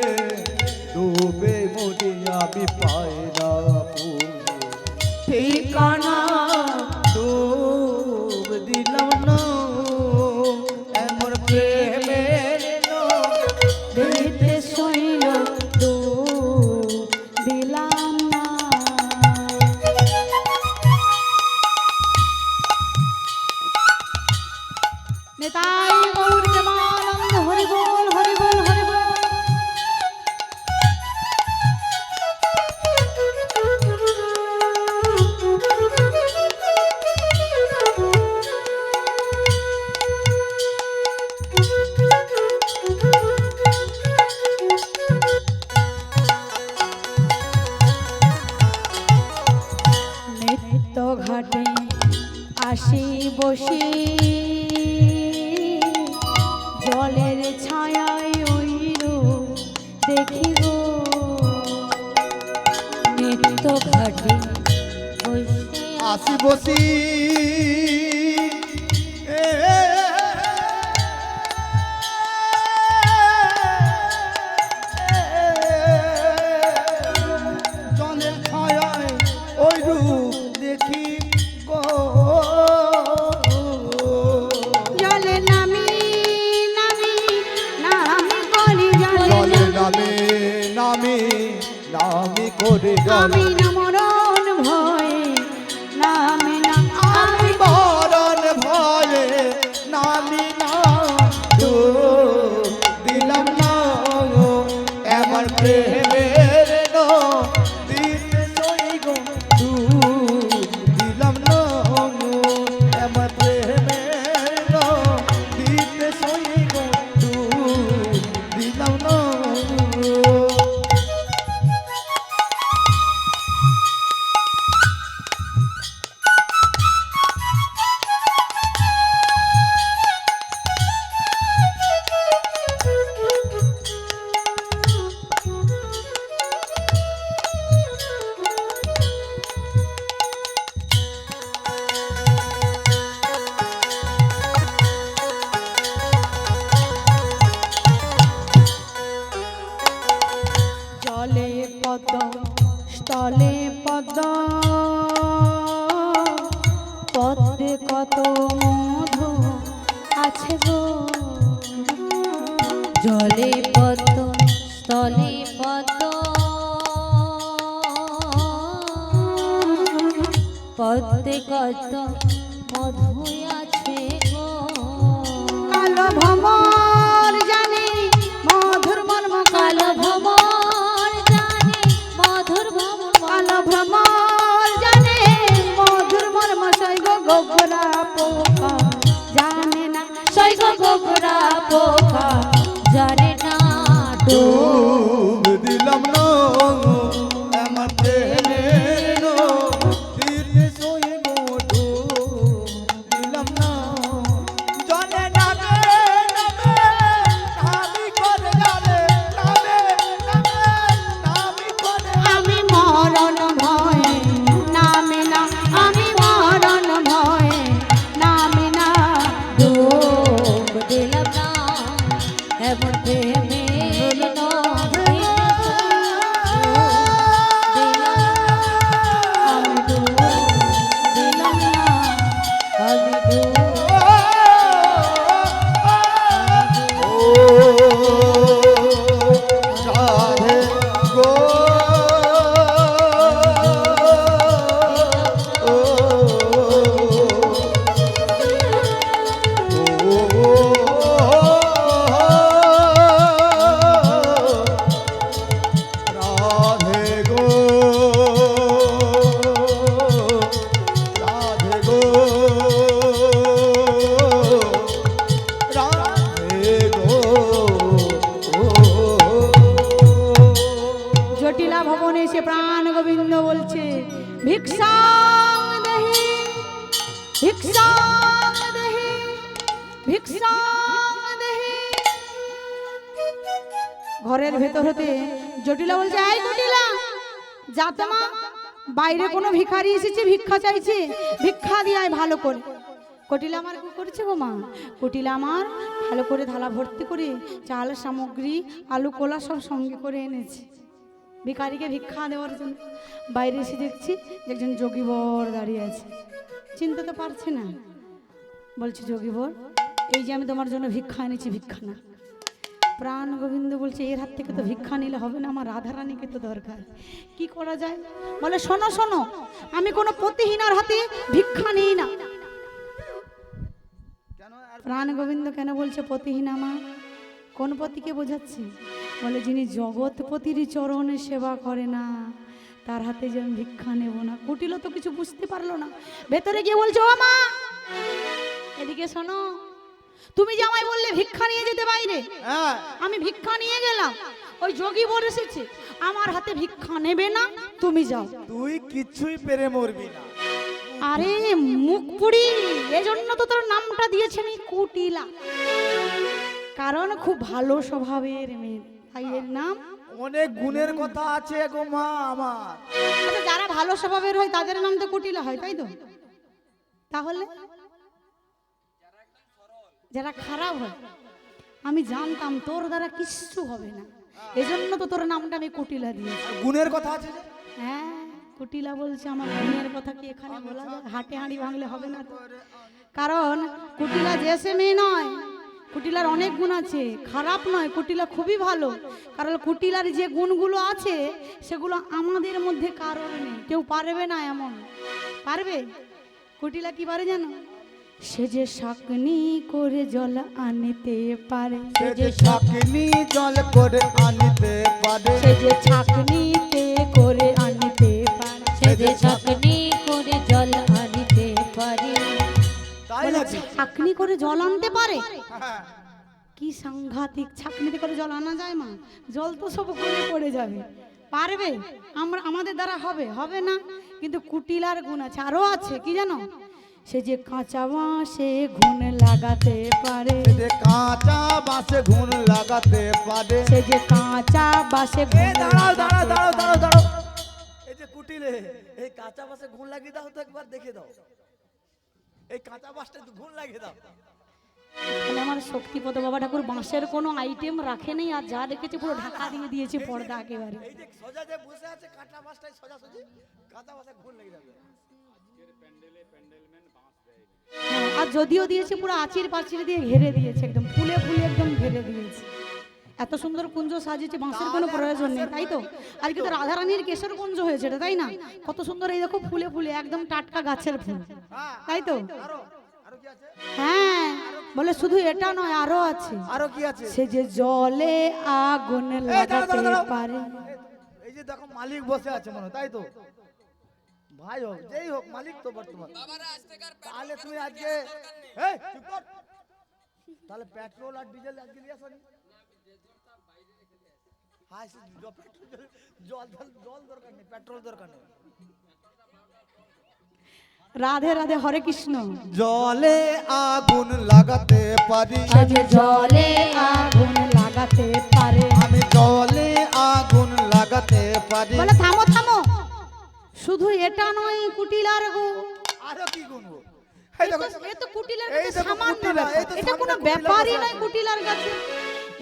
ডুবে মরি আমি পাই না ঠিকানা, ডুব দিলাম না এমন প্রেমের দিতে শৈল ডুব দিলাম না। বসি জলের ছায়ায় ওই রূপ দেখি গো নিত্য ঘাটে বসে আসি বসি জলের ছায়ায় ওই রূপ দেখি গো জলে নামি নামি নামি করি জলে জলে নামে নামে নামি করে জলে আমি না মরণ ভয়ে নামে না আমি মরণ ভয়ে নামি না তো দিলাম না আমার প্রেমের দিতে সই গো তু দিলাম না আমার প্রেমের দিতে সই গো তু দিলাম না জলে পদ্ম স্থলে পদ্ম পদ্মে কত মধু আছে গো জলে পদ্ম স্থলে পদ্ম পদ্মে কত মধু আছে গো কালো ভ্রমর জানি মধুর মর্ম কালো ভ্রমর জানে মধুর ভ্রমর কালো ভ্রমর জানে মধুর মর্ম সৈগ গোবরা পোকা জানে না সৈগ গোবরা পোকা জানে না ডুব দিলাম না আমার প্রেমের দিতে সই গো ডুব দিলাম না জলে নামে নামে নামি করে জলে নামে নামে নামি করে আমি মরণ ভয়ে নামে না আমি মরণ ভয়ে নামে না ডুব দিলাম না এমন প্রেমের নদী আমি ডুব দিলাম না আমি ডুব রাধে গো রাধে গো রাধে গো রাধে গো জটিলা ভবনে এসে প্রাণ গোবিন্দ বলছে ভিক্ষাং দেহি ভিক্ষাং দেহি ভিক্ষাং দেহি ঘরের ভেতর হতে জটিলা বলছে এই জটিলা যা তো মা বাইরে কোনো ভিখারি এসেছে ভিক্ষা চাইছে ভিক্ষা দিয়ে আয় ভালো করে কটিলা আমার কি করছে গো মা কটিলা আমার ভালো করে থালা ভর্তি করে চাল সামগ্রী আলু কোলা সব সঙ্গে করে এনেছে ভিখারিকে ভিক্ষা দেওয়ার জন্য বাইরে এসে দেখছি যে একজন যোগীবর দাঁড়িয়ে আছে চিনতে তো পারছে না বলছে যোগীবর এই যে আমি তোমার জন্য ভিক্ষা এনেছি ভিক্ষা না প্রাণ গোবিন্দ বলছে এর হাত থেকে তো ভিক্ষা নিলে হবে না আমার রাধারানীকে তো দরকার কি করা যায় বলে শোনো শোনো আমি কোনো পতিহীনার হাতে ভিক্ষা নিই না প্রাণ গোবিন্দ কেন বলছে পতিহীনা মা কোন পতিকে বোঝাচ্ছি বলে যিনি জগৎপতির চরণে সেবা করে না তার হাতে যে আমি ভিক্ষা নেব না কুটিল তো কিছু বুঝতে পারলো না ভেতরে গিয়ে বলছে ও মা এদিকে শোনো তুমি যে আমায় বললে ভিক্ষা নিয়ে যেতে বাইরে আমি ভিক্ষা নিয়ে গেলাম ওই যোগী বর এসেছে আমার হাতে ভিক্ষা নেবে না তুমি যাও তুই কিছুই পেরে মরবি না আরে মুখ পুড়ি, এজন্য তো তোর নামটা দিয়েছে আমি কুটিলা, কারণ খুব ভালো স্বভাবের মেয়ে, তাই এর নাম। অনেক গুণের কথা আছে গো মা আমার। আচ্ছা, যারা ভালো স্বভাবের হয় তাদের নাম তো কুটিলা হয়, তাই তো? তাহলে যারা খারাপ হয়, আমি জানতাম তোর দ্বারা কিচ্ছু হবে না, এজন্য তো তোর নামটা আমি কুটিলা দিয়েছি। গুণের কথা আছে যে? হ্যাঁ, কুটিলা বলছে, আমার গুণের কথা কি এখানে বলা যায়? হাটে হাঁড়ি ভাঙলে হবে না তো, কারণ কুটিলা যে সে মেয়ে নয়, কুটিলার অনেক গুণ আছে, খারাপ নয়, কুটিলা খুবই ভালো। কারণ কুটিলার যে গুণগুলো আছে সেগুলো আমাদের মধ্যে কারোর নেই, কেউ পারবে না এমন। পারবে? কুটিলা কি পারে জানো? সে যে শাকনি করে জল আনিতে পারে, সে যে শাকনি জল করে আনিতে পারে, সে যে ছাকনিতে করে আনিতে পারে, সে যে ছাকনি করে জল আনিতে পারে। তাই বলে নাকি? ছাকনি করে জল আনতে পারে? হ্যাঁ। কি সাংঘাতিক! ছাকনিতে করে জল আনা যায় মা? জল তো সব গলে পড়ে যাবে। পারবে? আমাদের দ্বারা হবে? হবে না। কিন্তু কুটিলার গুণ আছে, আরো আছে, কি জানো? সে যে কাঁচা বাঁশে ঘুন লাগাতে পারে, সে যে কাঁচা বাঁশে ঘুণ লাগাতে পারে, সে যে কাঁচা বাঁশে এ ঘুন দাঁড়াও দাঁড়াও দাঁড়াও দাঁড়াও দাঁড়াও, এই যে কুটিলে এই কাঁচা বাঁশে ঘুণ লাগিয়ে দাও তো, একবার দেখে দাও, এই কাঁচা বাঁশটা একটু ঘুণ লাগিয়ে দাও। তাহলে আমার শক্তিপদ বাবা ঠাকুর বাঁশের কোনো আইটেম রাখে নেই, আর যা রেখেছে পুরো ঢাকা দিয়ে দিয়েছে পর্দা একেবারে। এই যে সোজা যে বসে আছে কাঁচা বাঁশটাই সোজা সোজি কাঁচা বাঁশে ঘুণ লেগে যাবে। হ্যাঁ, আর যদিও দিয়েছে পুরো আচির পাচির দিয়ে ঘেরে দিয়েছে, একদম ফুলে ফুলে একদম ঘেরে দিয়েছে। এত সুন্দর কুঞ্জ সাজিয়েছে, বাঁশের কোনো প্রয়োজন নেই, তাই তো? আজকে তো রাধারানীর কেশর কুঞ্জ হয়েছে এটা, তাই না? কত সুন্দর, এই দেখো ফুলে ফুলে একদম টাটকা গাছের ফুল, তাই তো? আরো আরো কি আছে? হ্যাঁ, বলে শুধু এটা নয়, আরো আছে। আরো কি আছে? সে যে জলে আগুন লাগাতে পারে। এই যে দেখো মালিক বসে আছে মনে হয়, তাই তো? ভাই হোক যেই হোক, মালিক তো বর্তমান। তাহলে তুমি আজকে এই চুপ কর। তাহলে পেট্রোল আর ডিজেল আজকে নিয়ে আসনি? হ্যাঁ, জল জল দরকার নেই, পেট্রোল দরকার নেই। রাধে রাধে, হরে কৃষ্ণ। জলে আগুন লাগাতে পারি, সে যে জলে আগুন লাগাতে পারে। আমি জলে আগুন লাগাতে পারি। বলে থামো থামো, শুধু এটা নয় কুটিলার গো, আরো কি গুণ গো? এই দেখো, এ তো কুটিলার এই কাছে দেখো সামান্য কুটিলা, ব্যাপার। এই তো এটা কোনো সামনে কুটিলা ব্যাপারই বসে নয় আছে। কুটিলার কাছে।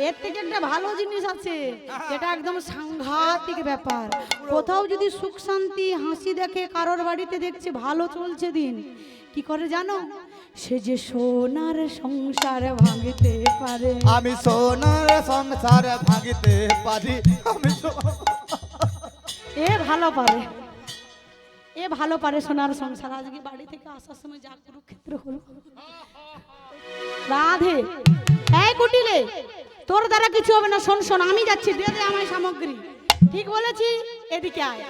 এর থেকে একটা ভালো জিনিস আছে, এটা একদম সাংঘাতিক ব্যাপার। কোথাও যদি সুখ শান্তি হাসি দেখে, কারোর বাড়িতে দেখছে ভালো চলছে দিন, কি করে জানো? সে যে সোনার সংসার ভাঙতে পারে। আমি সোনার সংসার ভাঙিতে পারি, আমি এ ভালো পারে, এ ভালো পারে সোনার সংসার। আজকে বাড়ি থেকে আসার সময় যা কুরুক্ষেত্র হলো। রাধে, এই কুটিলে, তোর দ্বারা কিছু হবে না। শোন শোন, আমি যাচ্ছি, দিয়ে দে আমায় সামগ্রী। ঠিক বলেছি, এদিকে আয়।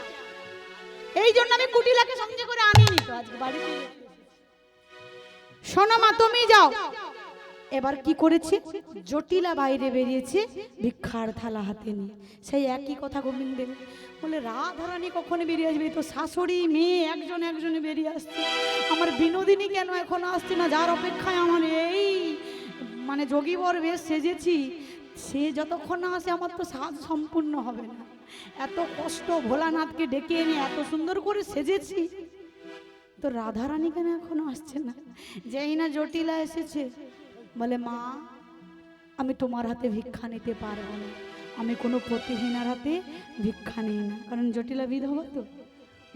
এই জন্য আমি কুটিলাকে সঙ্গে করে আনিনি তো আজকে বাড়িতে। শোনো মা, তুমি যাও। এবার কি করেছে? জটিলা বাইরে বেরিয়েছে ভিক্ষার থালা হাতে নিয়ে। সেই একই কথা গোবিন্দের, বলে রাধারানী কখন বেরিয়ে আসবে? তো শাশুড়ি মেয়ে একজন একজনে বেরিয়ে আসছে, আমার বিনোদিনী কেন এখনো আসছে না? যার অপেক্ষায় আমার এই মানে যোগীবর বেশ সেজেছি, সে যতক্ষণ না আসে আমার তো সাজ সম্পূর্ণ হবে না। এত কষ্ট ভোলানাথকে ডেকে এনে এত সুন্দর করে সেজেছি, তো রাধারানী কেন এখনো আসছে না? যেই না জটিলা এসেছে, বলে মা, আমি তোমার হাতে ভিক্ষা নিতে পারবো না, আমি কোনো পতিহীনার হাতে ভিক্ষা নিই না। কারণ জটিলা বিধবা তো,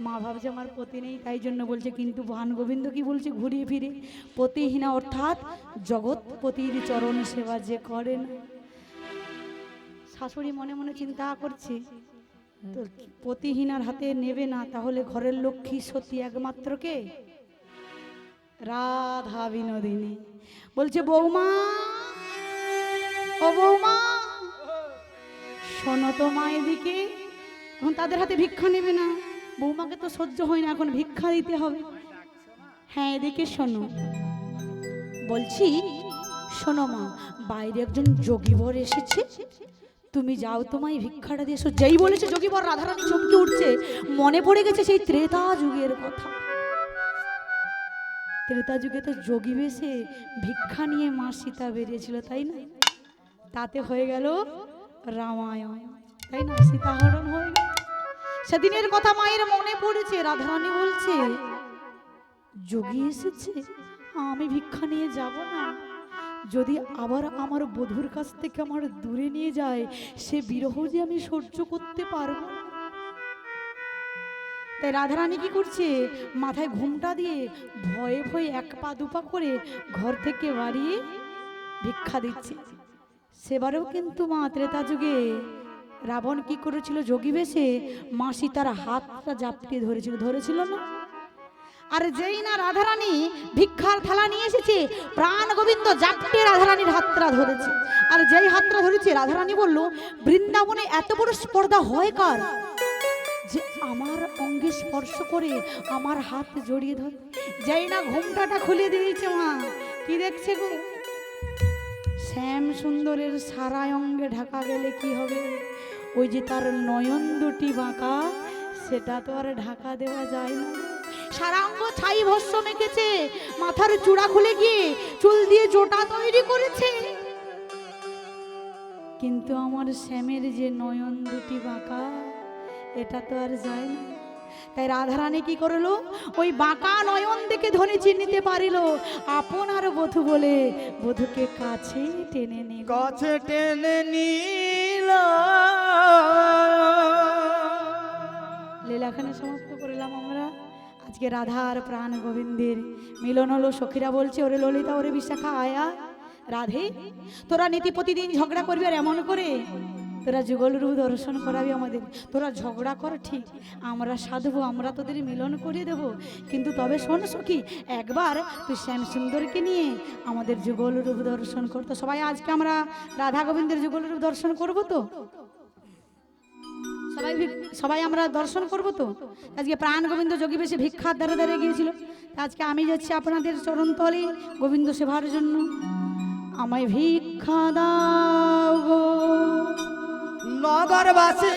মা ভাবছে আমার পতি নেই, তাই জন্য বলছে। কিন্তু ভান গোবিন্দ কি বলছে ঘুরিয়ে ফিরে? পতিহীনা অর্থাৎ জগৎপতির চরণ সেবা যে করে না। শাশুড়ি মনে মনে চিন্তা করছে, তো পতিহীনার হাতে নেবে না, তাহলে ঘরের লক্ষ্মী সতী একমাত্র কে? রাধা বিনোদিনী। বলছে বৌমা, ও বৌমা, শোনো তো মা এদিকে। এখন তাদের হাতে ভিক্ষা নেবে না, বৌমাকে তো সহ্য হয় না, এখন ভিক্ষা দিতে হবে। হ্যাঁ এদিকে শোনো। বলছি শোনো মা, বাইরে একজন যোগীবর এসেছে, তুমি যাও তোমায় ভিক্ষাটা দিয়ে এসো। যেই বলেছে যোগীবর, রাধারানী চমকে উঠছে, মনে পড়ে গেছে সেই ত্রেতা যুগের কথা। ত্রেতা যুগে তো যোগী বেশে ভিক্ষা নিয়ে মা সীতা বেরিয়েছিল, তাই না? তাতে হয়ে গেল রামায়ণ, তাই না? সীতাহরণ হয়ে গেল। সেদিনের কথা মায়ের মনে পড়েছে। রাধারানী বলছে, যোগী এসেছে, আমি ভিক্ষা নিয়ে যাব না। যদি আবার আমার বধূর কাছ থেকে আমার দূরে নিয়ে যায়, সে বিরহ যে আমি সহ্য করতে পারবো না। তাই রাধারানী কি করছে, মাথায় ঘুমটা দিয়ে ভয়ে ভয়ে এক পা দুপা করে ঘর থেকে বাড়িয়ে ভিক্ষা দিচ্ছে। সেবারেও কিন্তু মা ত্রেতা যুগে রাবণ কি করেছিল, যোগী বেশে মা সীতার হাতটা জাপটে ধরেছিল না? আর যেই না রাধারানী ভিক্ষার থালা নিয়ে এসেছে, প্রাণ গোবিন্দ জাপটে রাধারানীর হাতটা ধরেছে। আর যেই হাতটা ধরেছে, রাধারানী বলল, বৃন্দাবনে এত বড় স্পর্ধা হয় কার, যে আমার অঙ্গে স্পর্শ করে আমার হাত জড়িয়ে ধরে। যেই না ঘোমটাটা খুলে দিয়েছে মা, কি দেখছে গো? শ্যাম সুন্দরের সারা অঙ্গে ঢাকা গেলে কি হবে? ওই যে তার নয়ন দুটি বাঁকা, সেটা তো আর ঢাকা দেওয়া যায় না। সারা অঙ্গ ছাই ভস্য মেখেছে, মাথার চূড়া খুলে গিয়ে চুল দিয়ে জোটা তৈরি করেছে, কিন্তু আমার শ্যামের যে নয়ন দুটি বাঁকা, এটা তো আর যায় না। তাই রাধারানী কি করলো, ওই বাঁকা নয়ন দেখে ধনী চিনতে পারিল আপনার বধূ বলে বধূকে কাছে টেনে নিল। কাছে টেনে নিল। লীলাখানে সমাপ্ত করলাম আমরা। আজকে রাধা আর প্রাণ গোবিন্দের মিলন হলো। সখীরা বলছে, ওরে ললিতা, ওরে বিশাখা, আয়া রাধে, তোরা নীতি প্রতিদিন ঝগড়া করবি, আর এমন করে তোরা যুগল রূপ দর্শন করাবি আমাদের। তোরা ঝগড়া কর ঠিক, আমরা সাধবো, আমরা তোদের মিলন করিয়ে দেবো, কিন্তু তবে শোন সখী, একবার তুই শ্যাম সুন্দরকে নিয়ে আমাদের যুগল রূপ দর্শন করতো। সবাই আজকে আমরা রাধা গোবিন্দের যুগল রূপ দর্শন করবো তো? সবাই আমরা দর্শন করব তো? আজকে প্রাণ গোবিন্দ যোগী বেশে ভিক্ষার দ্বারে দ্বারে গিয়েছিল। আজকে আমি যাচ্ছি আপনাদের চরণতলে গোবিন্দ সেবার জন্য। আমায় ভিক্ষা দাও গো নগরবাসী,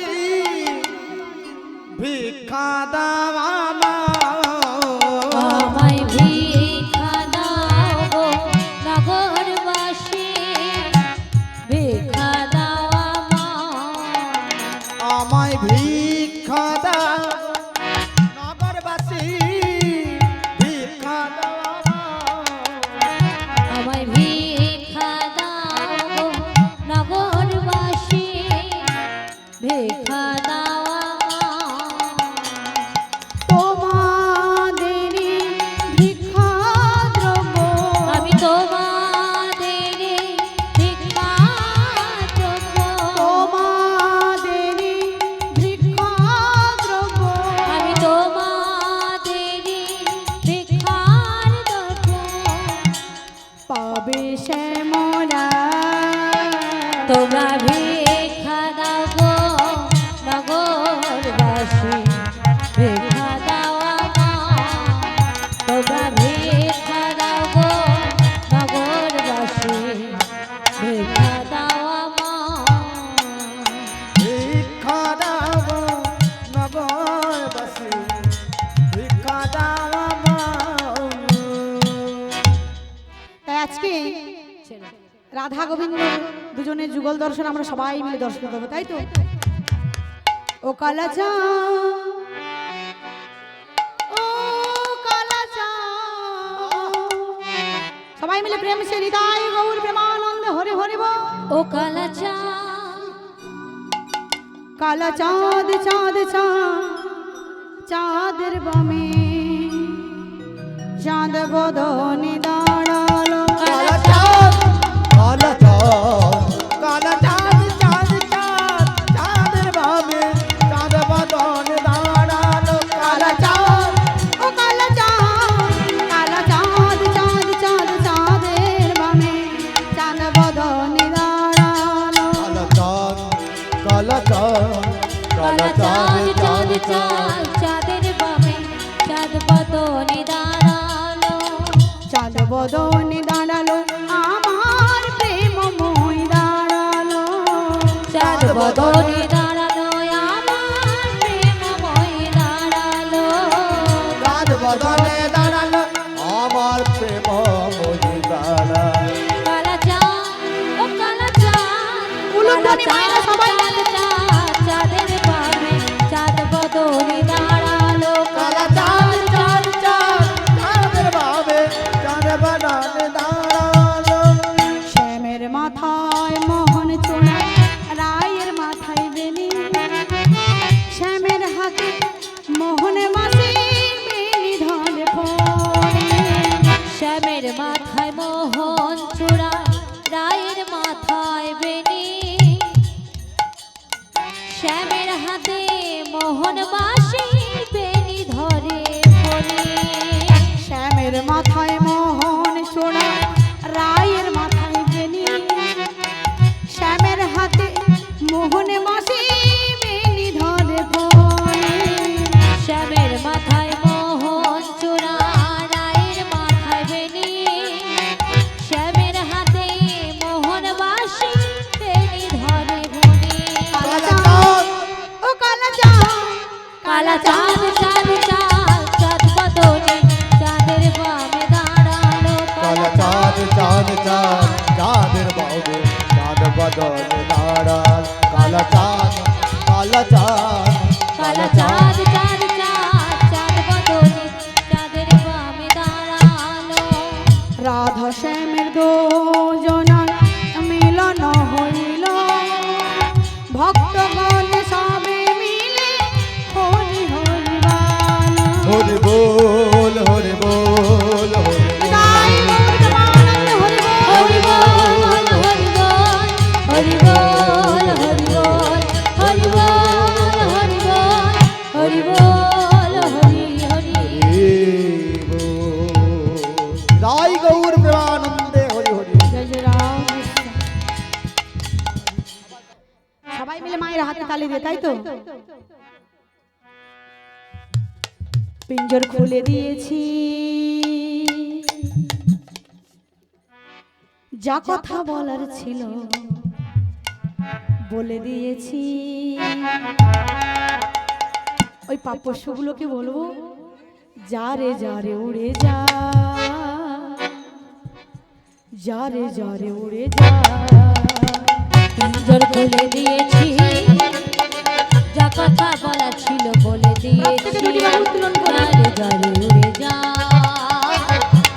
ভিক্ষা দাও আমায় ভিক্ষা দাও গো নগরবাসী, ভিক্ষা দাও আমায় ভিক্ষা দাও নগরবাসী, ভিক্ষা দাও আমায় ভিক্ষা দাও গো নগরবাসী, ভিক্ষা দাও তোমাদেরই ভিক্ষা দ্রব্য, আমি তোমাদেরই ভিক্ষা দ্রব্য, তোমাদেরই ভিক্ষা দ্রব্য, আমি তোমাদেরই ভিক্ষার দ্রব্য, পাবে শ্যামরা। তোমরা ভিক্ষা দাও গো নগরবাসী, ভিক্ষা দাও তোমরা ভিক্ষা দাও গো নগরবাসী, ভিক্ষা দাও ভিক্ষা দাও নগরবাসী, ভিক্ষা দাও তাই আজকে রাধা গোবিন্দ দুজনের যুগল দর্শন আমরা সবাই মিলে দর্শন করবো, তাই তো? ও কালাচা, ও কালাচা, সবাই মিলে প্রেম সে হৃদয় গৌর প্রেমানন্দ হরে হরে বল। ও কালাচা, কালা চাঁদ চাঁদ চাঁদ, চাঁদের বামে চাঁদ বদনে দাঁড়ালো। কালা চাঁদ, কালা চাঁদ, কালা চাঁদ, চাঁদ চাঁদ, চাঁদের বামে চাঁদ বদন দাঁড়ালো। কালা চাঁদ, ও কালা চাঁদ, কালা চাঁদ চাঁদ চাঁদ, চাঁদের বামে চাঁদ বদনে দাঁড়ালো। কালা চাঁদ, কালা চাঁদ, কালা চাঁদ চাঁদ চাঁদ, চাঁদের বামে চাঁদ বদনে দাঁড়ালো, চাঁদ বদনে দাঁড়ালো, আমার প্রেমময় দাঁড়ালো। চাঁদ বদনে দাঁড়ালো, আমার প্রেমময় দাঁড়ালো, চাঁদ বদনে দাঁড়ালো, আমার হাতে মোহনে মাসে বেনি ধরে পড়ে শ্যামের মাথায় মোহন চূড়া রায়ের মাথায় বেনি শ্যামের হাতে মোহন বাসি বেনি ধরে পড়ে শ্যামের মাথায় মোহন চোড়া রায়ের মাথায় বেনি শ্যামের হাতে মোহনে মাসে বেনি ধরে পড়ে শ্যামের মাথায় মোহন চূড়া রায়ের মাথায় বেনি শ্যামের হাতে মোহন বাসি বেনি ধরে পড়ে ও কালা চাঁদ কালা চাঁদ চাঁদ চাঁদ চাঁদ বদনে চাঁদের বামে দাঁড়ালো কালা চাঁদ চাঁদ চাঁদ চাঁদের বাবু চাঁদ বদল দাঁড়াল কালা চাঁদ কালা চাঁদ কালা চাঁদ চাঁদ চাঁদ চাঁদ বদনে চাঁদের বামে দাঁড়ালো রাধা শ্যামের দুজনার মিলন হইল ভক্তগণ সবে মিলে হরি হরি হরি বল হরি বল হরি বল হরি বল হরি বল হরি বল হরি বল হরি বল হরি বল হরি বল হরি হরি জয় গৌর প্রেমানন্দে হরি হরি জয় জয় রাম কৃষ্ণ। সবাই মিলে মায়ের হাতে তালি দিয়ে তাই তো পিঞ্জর খুলে দিয়েছি যা কথা বলার ছিল বলে দিয়েছি ওই পাপস্যগুলোকে বলবো যা রে উড়ে যা যা রে উড়ে যা পিঞ্জর খুলে দিয়েছি যা কথা বলা ছিল বলে দিয়েছি যারে যারে উড়ে যা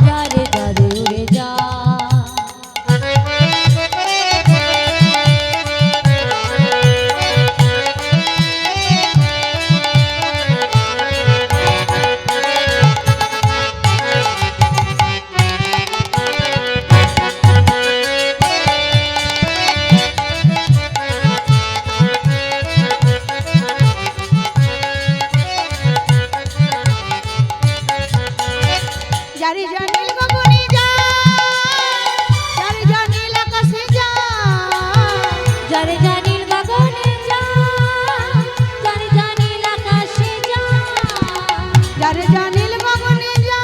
যারে যারে উড়ে যা যারে জানিল গগনে যা যারে জানিল আকাশে যা যারে জানিল গগনে যা যারে জানিল আকাশে যা যারে জানিল গগনে যা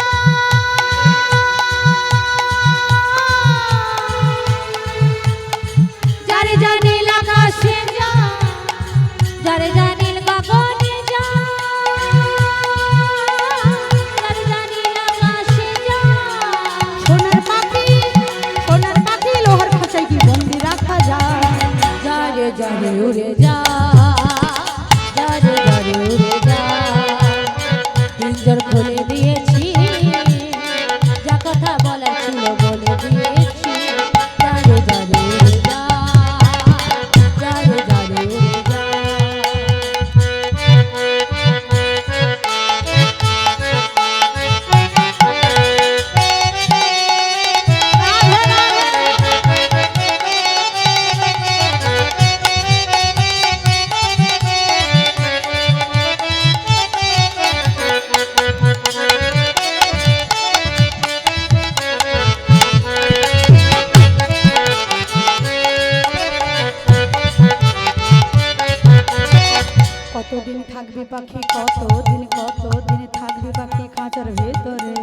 যারে জানিল আকাশে যা যারে জানিল গগনে যা যারে জানিল আকাশে যা সোনার পাখি লোহার খাঁচায় কি বন্দি রাখা যায় যারে যারে উড়ে যা যারে যারে উড়ে যা পিঞ্জর খুলে দিয়েছি যা কথা বলার ছিল বলে দিয়েছি যারে যারে উড়ে যা যারে যারে উড়ে যা কতদিন থাকবে পাখি কতদিন থাকবে পাখি খাঁচার ভেতরে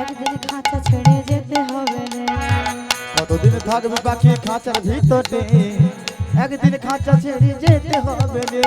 একদিন খাঁচা ছেড়ে যেতে হবে রে কতদিন থাকবে পাখি খাঁচার ভিতরে একদিন খাঁচা ছেড়ে যেতে হবে রে